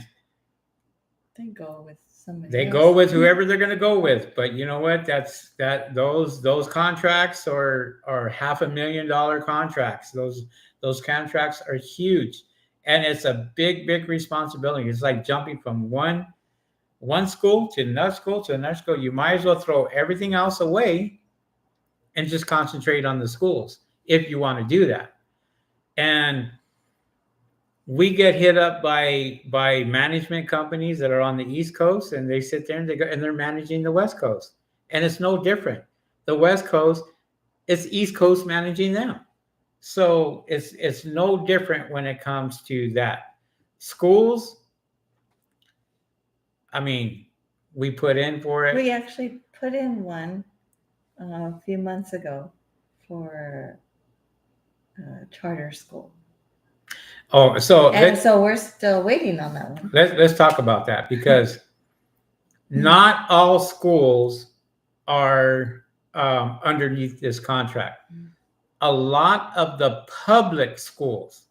they go with somebody. They go with whoever they're going to go with. But you know what? Those contracts are $500,000 contracts. Those contracts are huge. and it's a big responsibility. It's like jumping from one school to another school to another school. You might as well throw everything else away and just concentrate on the schools if you want to do that. And we get hit up by management companies that are on the East Coast, and they sit there and they're managing the West Coast, and it's no different. The West Coast, it's East Coast managing them, so it's no different when it comes to that. Schools, I mean, we put in for it. We actually put in one a few months ago for charter school. Oh, so we're still waiting on that one. Let's talk about that, because not all schools are underneath this contract. A lot of the public schools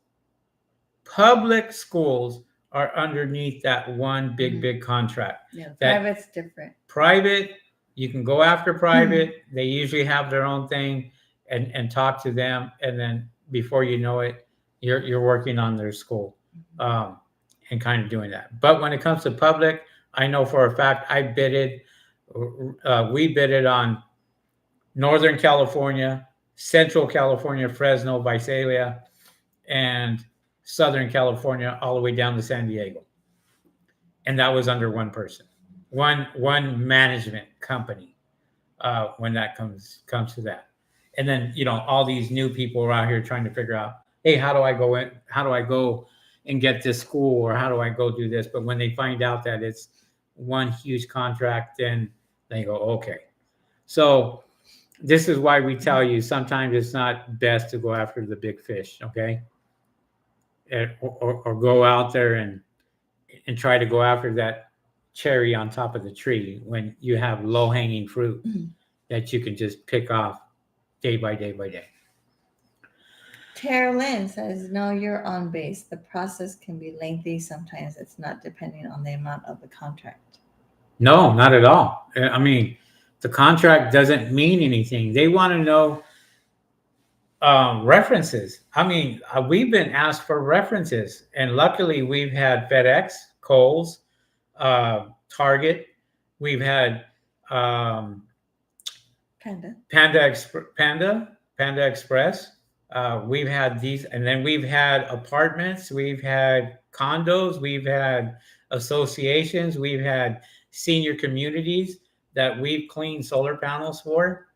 are underneath that one big contract. Yeah, that private's different. Private, you can go after private. They usually have their own thing, and talk to them, and then before you know it, you're working on their school, and kind of doing that. But when it comes to public, I know for a fact we bidded on Northern California, Central California, Fresno, Visalia, and Southern California, all the way down to San Diego. And that was under one person, one management company, when that comes to that. And then, all these new people are out here trying to figure out, hey, how do I go and get this school, or how do I go do this? But when they find out that it's one huge contract, then they go, okay. So this is why we tell you sometimes it's not best to go after the big fish, okay? Or go out there and try to go after that cherry on top of the tree when you have low-hanging fruit that you can just pick off day by day by day. Tara Lynn says, no, you're on base. The process can be lengthy. Sometimes it's not depending on the amount of the contract. No, not at all. I mean, the contract doesn't mean anything. They want to know references. I mean, we've been asked for references, and luckily we've had FedEx, Kohl's, Target. We've had Panda Express. We've had these, and then we've had apartments, we've had condos, we've had associations, we've had senior communities that we've cleaned solar panels for,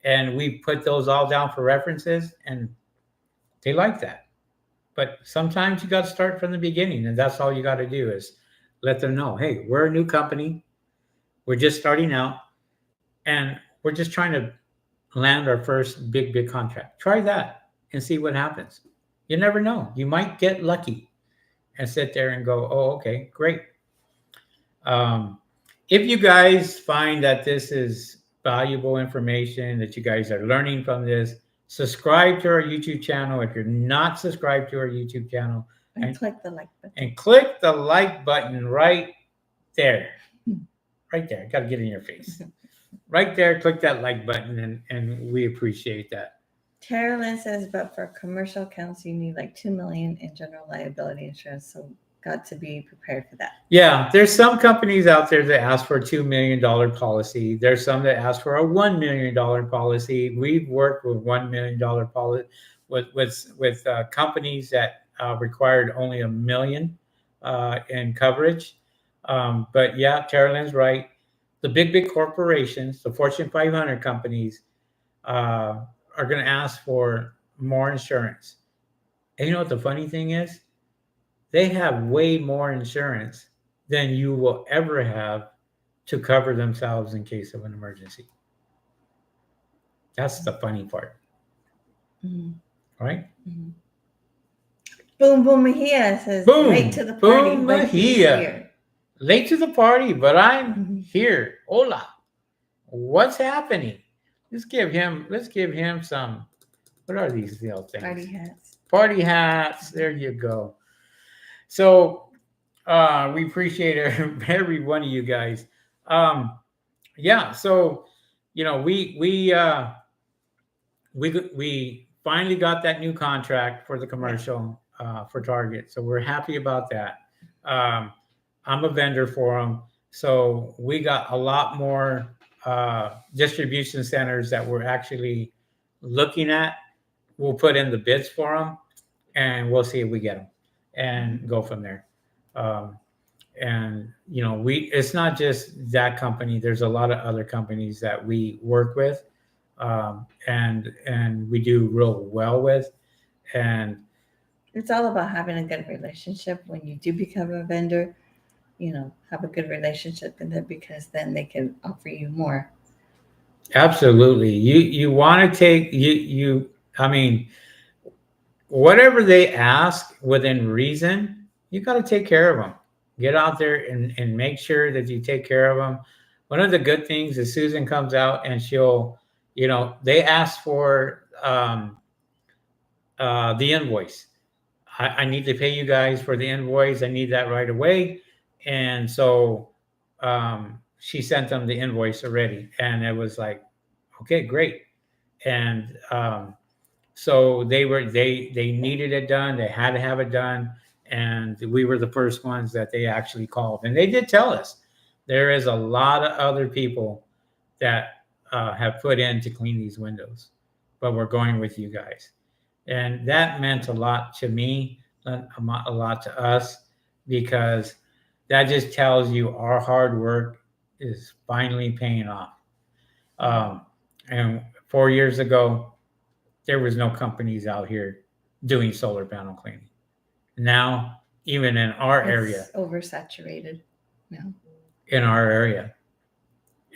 and we put those all down for references, and they like that. But sometimes you got to start from the beginning, and that's all you got to do is let them know, hey, we're a new company, we're just starting out, and we're just trying to land our first big contract. Try that and see what happens. You never know. You might get lucky and sit there and go, oh, okay, great. If you guys find that this is valuable information, that you guys are learning from this, subscribe to our YouTube channel. If you're not subscribed to our YouTube channel, and click the like button. And click the like button right there. Right there. Got to get in your face. Right there, click that like button, and we appreciate that. Tara Lynn says, but for commercial accounts, you need like $2 million in general liability insurance. So got to be prepared for that. Yeah, there's some companies out there that ask for a $2 million policy. There's some that ask for a $1 million policy. We've worked with $1 million policy with companies that required only $1 million in coverage. But yeah, Tara Lynn's right. The big corporations, the Fortune 500 companies, are going to ask for more insurance. And you know what the funny thing is? They have way more insurance than you will ever have to cover themselves in case of an emergency. That's the funny part. Right? Boom Boom Mejia says, late to the party, but he's here. Late to the party, but I'm here. Hola. What's happening? Let's give him some, what are these little things? Party hats. There you go. So we appreciate every one of you guys. Yeah, so we finally got that new contract for the commercial. for Target. So we're happy about that. I'm a vendor for them. So we got a lot more distribution centers that we're actually looking at. We'll put in the bids for them and we'll see if we get them and go from there. Um, and it's not just that company. There's a lot of other companies that we work with, and we do real well with. And It's all about having a good relationship when you do become a vendor. Have a good relationship with them because then they can offer you more. absolutely, you want to take you. I mean, whatever they ask within reason, you got to take care of them. Get out there and make sure that you take care of them. One of the good things is Susan comes out and she'll, they ask for the invoice. I need to pay you guys for the invoice. I need that right away. And so she sent them the invoice already. And it was like, okay, great. And so they needed it done. They had to have it done. And we were the first ones that they actually called. And they did tell us there is a lot of other people that have put in to clean these windows, but we're going with you guys. And that meant a lot to me, a lot to us, because that just tells you our hard work is finally paying off. And 4 years ago, there was no companies out here doing solar panel cleaning. Now, even in our area, It's oversaturated now. in our area,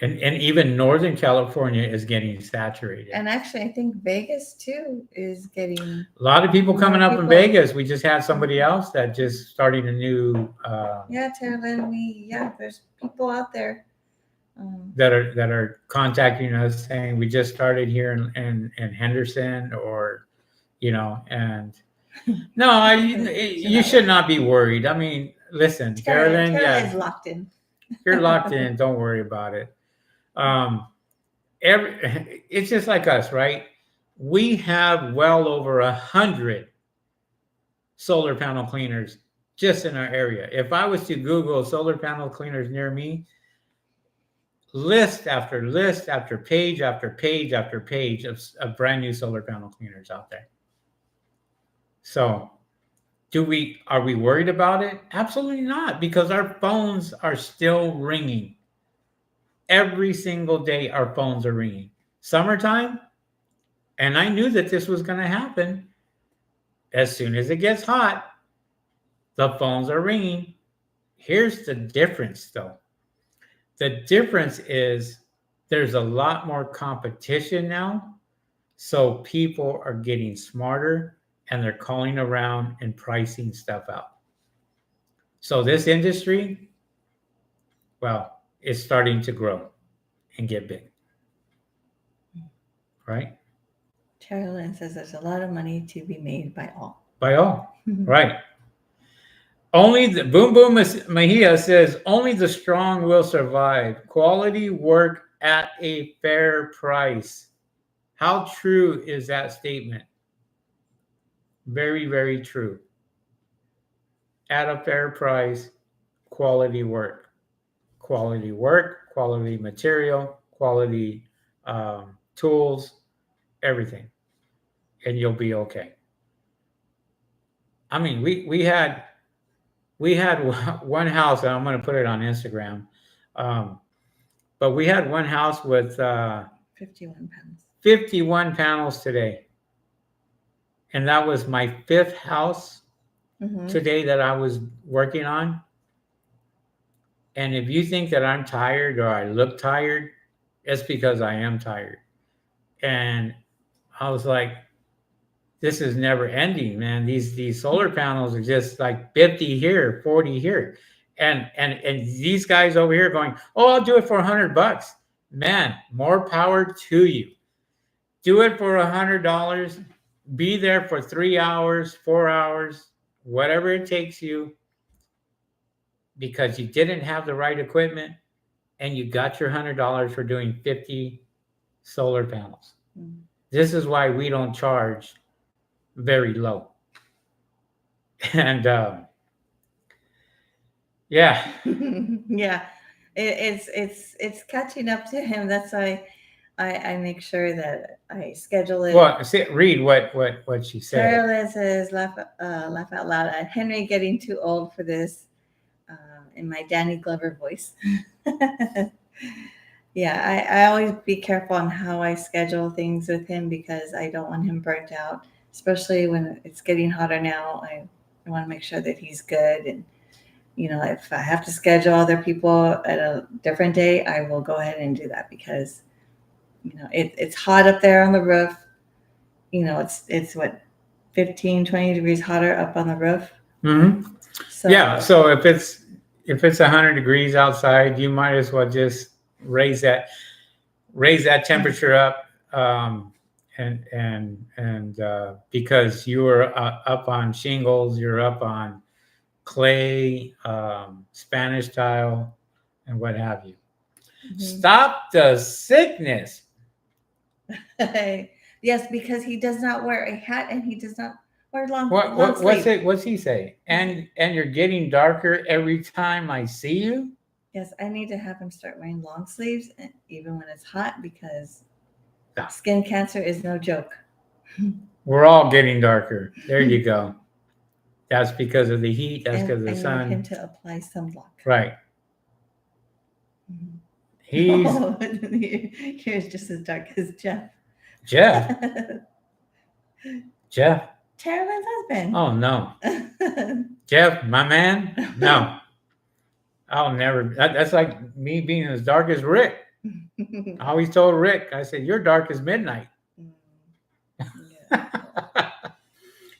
and even Northern California is getting saturated. And actually, I think Vegas too is getting A lot of people coming up in people. Vegas. We just had somebody else that just started a new Yeah, Carolyn, there's people out there. that are contacting us saying we just started here in Henderson, or and no, you should not be worried. I mean, listen, Carolyn, Carolyn's locked in. you're locked in. Don't worry about it. It's just like us, right? We have well over 100 solar panel cleaners just in our area. If I was to Google solar panel cleaners near me, list after list after page after page after page of brand new solar panel cleaners out there. So are we worried about it? Absolutely not, because our phones are still ringing. Every single day our phones are ringing. Summertime, and I knew that this was going to happen. As soon as it gets hot, the phones are ringing. Here's the difference, though. The difference is there's a lot more competition now. So people are getting smarter and they're calling around and pricing stuff out. So this industry, well, it's starting to grow and get big. Right? Carolyn says there's a lot of money to be made by all. By all. Right. Only the Boom Boom Mejia says only the strong will survive. Quality work at a fair price. How true is that statement? Very, very true. At a fair price, quality work. Quality work, quality material, quality tools, everything. And you'll be okay. I mean, we had one house, and I'm going to put it on Instagram. But we had one house with 51 pounds. 51 panels today. And that was my 5th house today that I was working on. And if you think that I'm tired or I look tired, it's because I am tired. And I was like, this is never ending, man. These solar panels are just like 50 here, 40 here. And these guys over here going, oh, I'll do it for $100. Man, more power to you. Do it for $100. Be there for 3 hours, 4 hours, whatever it takes you, because you didn't have the right equipment and you got your $100 for doing 50 solar panels. This is why we don't charge very low. And yeah. Yeah, it's catching up to him. That's why I make sure that I schedule it. Well, read what she said. Carolyn says, laugh out loud at Henry getting too old for this, in my Danny Glover voice. Yeah, I always be careful on how I schedule things with him because I don't want him burnt out, especially when it's getting hotter now. I want to make sure that he's good. And, if I have to schedule other people at a different day, I will go ahead and do that because, it's hot up there on the roof. It's what, 15, 20 degrees hotter up on the roof. Mm-hmm. So, yeah. So if it's 100 degrees outside, you might as well just raise that temperature up, and because you are up on shingles, you're up on clay, Spanish tile, and what have you. Mm-hmm. Stop the sickness. Yes, because he does not wear a hat and he does not wear long. What's he say? And you're getting darker every time I see you. Yes, I need to have him start wearing long sleeves, even when it's hot, because skin cancer is no joke. We're all getting darker. There you go. That's because of the heat. That's because of the sun. I need him to apply sunblock. Right. Mm-hmm. Here's just as dark as Jeff. Jeff. Carolyn's husband. Oh no. Jeff, my man. No. I'll never. That's like me being as dark as Rick. I always told Rick, I said, "You're dark as midnight." Yeah.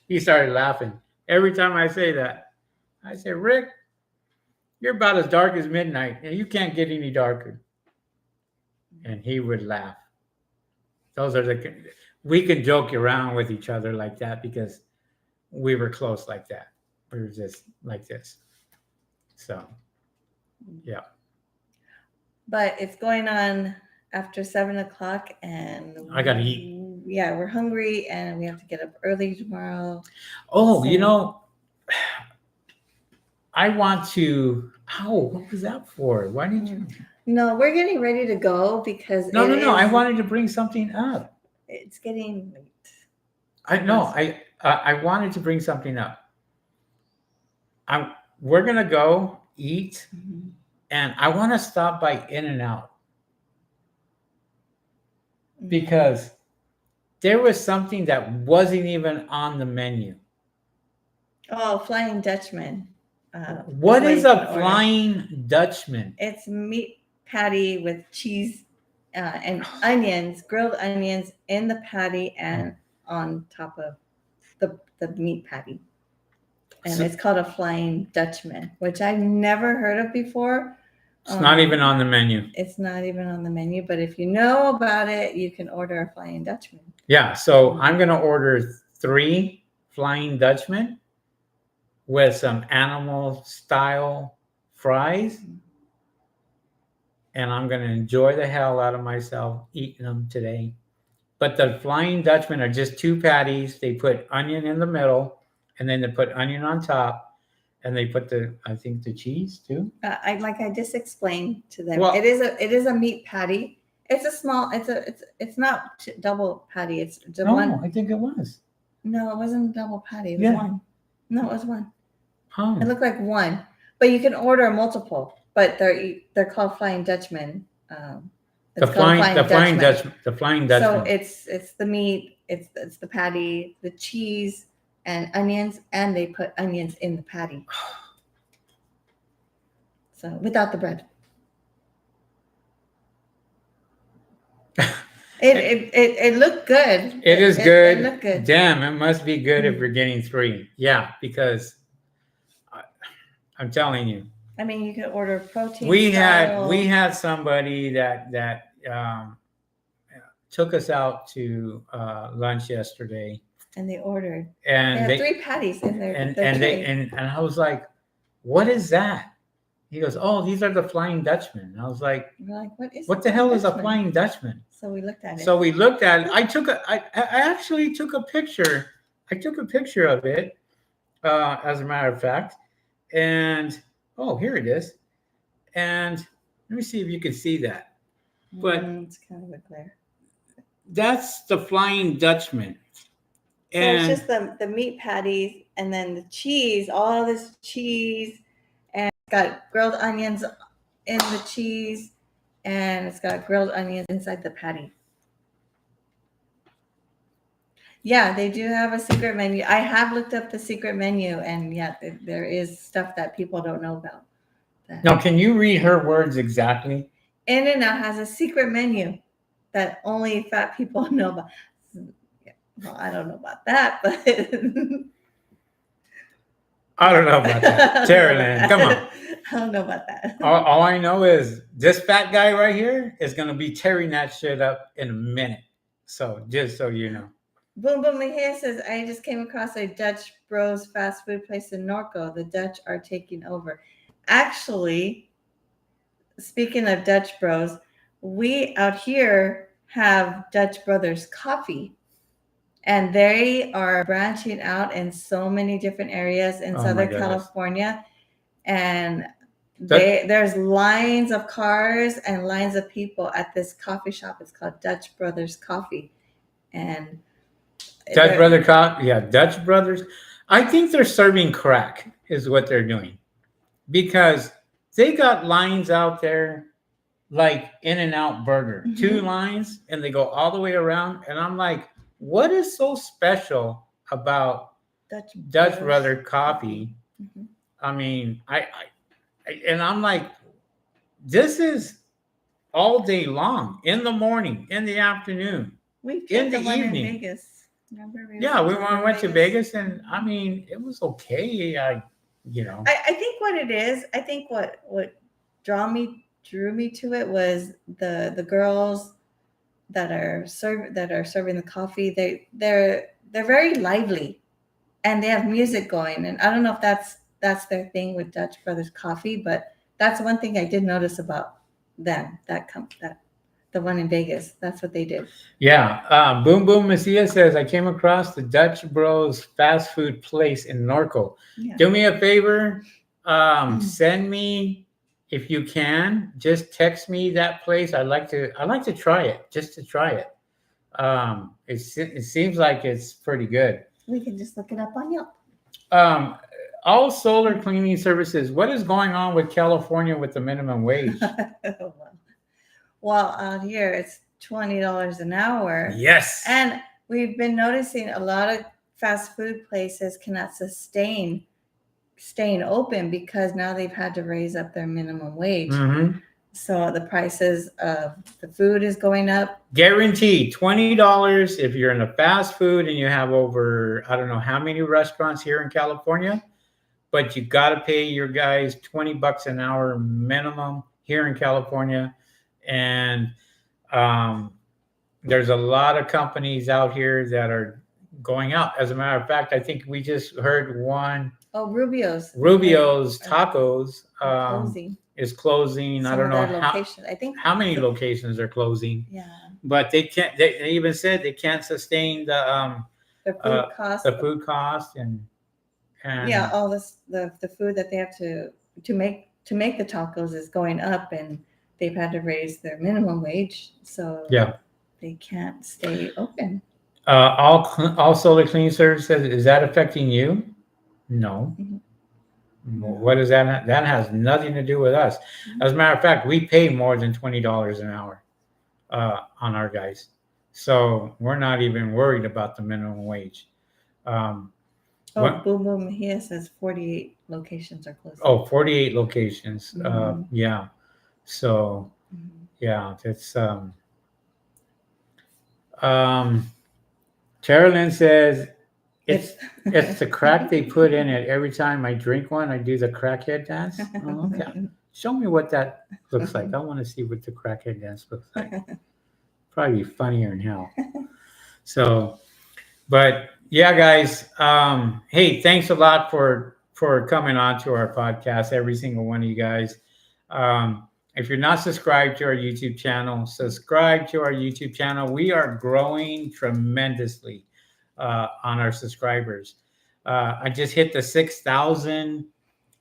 He started laughing every time I say that. I said, "Rick, you're about as dark as midnight, and you can't get any darker." And he would laugh. Those are we can joke around with each other like that because we were close like that. We were just like this. So. Yeah. But it's going on after 7:00 and I gotta eat. Yeah, we're hungry and we have to get up early tomorrow. Oh, I want to. What was that for? Why did you? No, we're getting ready to go because No. I wanted to bring something up. It's getting late. I wanted to bring something up. We're gonna go eat, mm-hmm. and I want to stop by In-N-Out because there was something that wasn't even on the menu. Oh, Flying Dutchman. What is a Flying Dutchman? It's meat patty with cheese and onions, grilled onions in the patty and on top of the meat patty. And it's called a Flying Dutchman, which I've never heard of before. It's not even on the menu. It's not even on the menu, but if you know about it, you can order a Flying Dutchman. Yeah, so I'm going to order 3 Flying Dutchmen with some animal-style fries, and I'm going to enjoy the hell out of myself eating them today. But the Flying Dutchmen are just 2 patties. They put onion in the middle, and then they put onion on top, and they put the cheese too. I just explained to them. Well, it is a meat patty. It's a small. It's not double patty. It's one. I think it was. No, it wasn't a double patty. It was one. No, it was one. Oh. It looked like one, but you can order multiple. But they're called Flying Dutchman. The Flying Dutchman. So it's the meat. It's the patty, the cheese, and onions, and they put onions in the patty. So without the bread. It looked good. It is good. It looked good. Damn, it must be good if you're getting 3. Yeah, because I'm telling you. I mean, you could order protein. We had somebody that took us out to lunch yesterday. And they ordered. And they had 3 patties in there. And I was like, "What is that?" He goes, "Oh, these are the Flying Dutchmen." And I was like, "What the hell is a Flying Dutchman?" So we looked at it. I actually took a picture. I took a picture of it, as a matter of fact. And oh, here it is. And let me see if you can see that. But It's kind of a glare. that's the Flying Dutchman. So it's just the meat patties and then the cheese, all this cheese, and it's got grilled onions in the cheese, and it's got grilled onions inside the patty. Yeah, they do have a secret menu. I have looked up the secret menu, and yeah, there is stuff that people don't know about. Now, can you read her words exactly? In-N-Out has a secret menu that only fat people know about. Well, I don't know about that, but I don't know about that. Terry Lynn, come on. I don't know about that. All I know is this fat guy right here is going to be tearing that shit up in a minute. So just so you know. Boom Boom Mejia says, I just came across a Dutch Bros fast food place in Norco. The Dutch are taking over. Actually, speaking of Dutch Bros, we out here have Dutch Brothers Coffee. And they are branching out in so many different areas in Southern California. And there's lines of cars and lines of people at this coffee shop. It's called Dutch Brothers Coffee. And Dutch Brother Coffee, yeah, Dutch Brothers. I think they're serving crack is what they're doing. Because they got lines out there like In-N-Out Burger. Mm-hmm. 2 lines, and they go all the way around. And I'm like, what is so special about Dutch Brother Coffee? Mm-hmm. I mean, I'm like, this is all day long, in the morning, in the afternoon, in the evening. In Vegas. Remember we went to Vegas, and I mean, it was okay. I think what it is, I think what drew me to it was the girls that are serving the coffee. They're very lively, and they have music going. And I don't know if that's their thing with Dutch Brothers Coffee, but that's one thing I did notice about them. The one in Vegas, that's what they did. Yeah. Boom Boom Mejia says, I came across the Dutch Bros fast food place in Norco. Yeah. Do me a favor, send me. If you can, just text me that place. I like to try it, just to try it. It seems like it's pretty good. We can just look it up on Yelp. All Solar Cleaning Services. What is going on with California with the minimum wage? Well, out here it's $20 an hour. Yes. And we've been noticing a lot of fast food places cannot sustain staying open because now they've had to raise up their minimum wage. Mm-hmm. So the prices of the food is going up. Guaranteed $20 if you're in a fast food and you have over, I don't know how many restaurants here in California, but you got to pay your guys $20 an hour minimum here in California. And there's a lot of companies out here that are going out. As a matter of fact, I think we just heard one. Oh, Rubio's Tacos is closing. I don't know how many locations are closing. Yeah, but they can't. They even said they can't sustain the food cost. The food cost and yeah, all this the food that they have to make the tacos is going up, and they've had to raise their minimum wage, so yeah, they can't stay open. All Solar Cleaning Services, is that affecting you? No. Mm-hmm. What is that? That has nothing to do with us. Mm-hmm. As a matter of fact, we pay more than $20 an hour on our guys. So we're not even worried about the minimum wage. Boom Boom Mejia says 48 locations are closing. Oh, 48 locations. Mm-hmm. Yeah. So, yeah, it's Carolyn says, it's the crack they put in it. Every time I drink one, I do the crackhead dance. Oh, okay. Show me what that looks like. I want to see what the crackhead dance looks like. Probably funnier than hell. So, but yeah, guys. Hey, thanks a lot for coming on to our podcast. Every single one of you guys. If you're not subscribed to our YouTube channel, subscribe to our YouTube channel. We are growing tremendously on our subscribers. I just hit the 6,000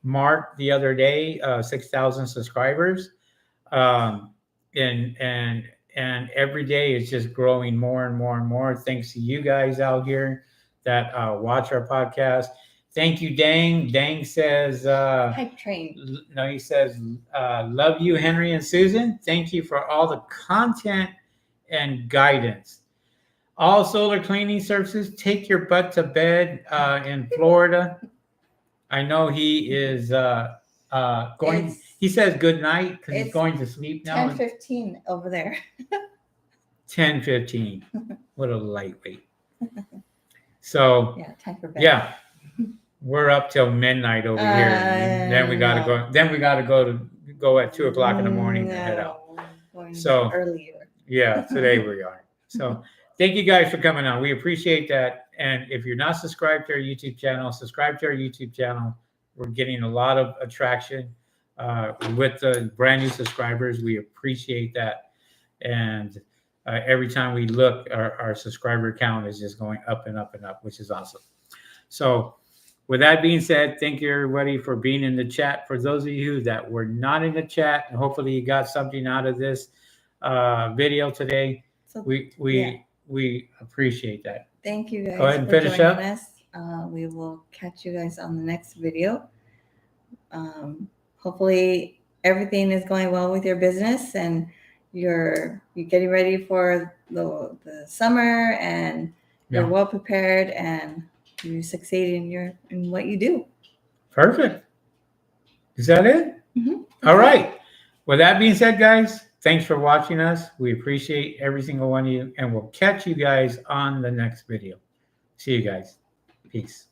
mark the other day, 6,000 subscribers. Um, and every day it's just growing more and more and more. Thanks to you guys out here that watch our podcast. Thank you, Dang. Dang says, Hype train. no, he says, love you, Henry and Susan. Thank you for all the content and guidance. All solar cleaning services, take your butt to bed in Florida. I know he is going. It's- He says good night because he's it's going to sleep now. 10:15 over there. 10:15. What a lightweight. So Yeah, time for bed. yeah, we're up till midnight over here. And then we gotta no. go. Then we gotta go at 2:00 in the morning and head out. No, going So- earlier. Yeah, today we are. So thank you guys for coming on. We appreciate that. And if you're not subscribed to our YouTube channel, subscribe to our YouTube channel. We're getting a lot of attraction with the brand new subscribers. We appreciate that. And every time we look, our subscriber count is just going up and up and up, which is awesome. So with that being said, thank you everybody for being in the chat. For those of you that were not in the chat, and hopefully you got something out of this video today, So we appreciate that. thank you guys Go ahead and for finish joining up. us. We will catch you guys on the next video. Hopefully everything is going well with your business and you're getting ready for the summer and you're Yeah. well prepared and you succeed in what you do. Perfect. Is that it? Mhm. All right. With that being said, guys, thanks for watching us. We appreciate every single one of you, and we'll catch you guys on the next video. See you guys. Peace.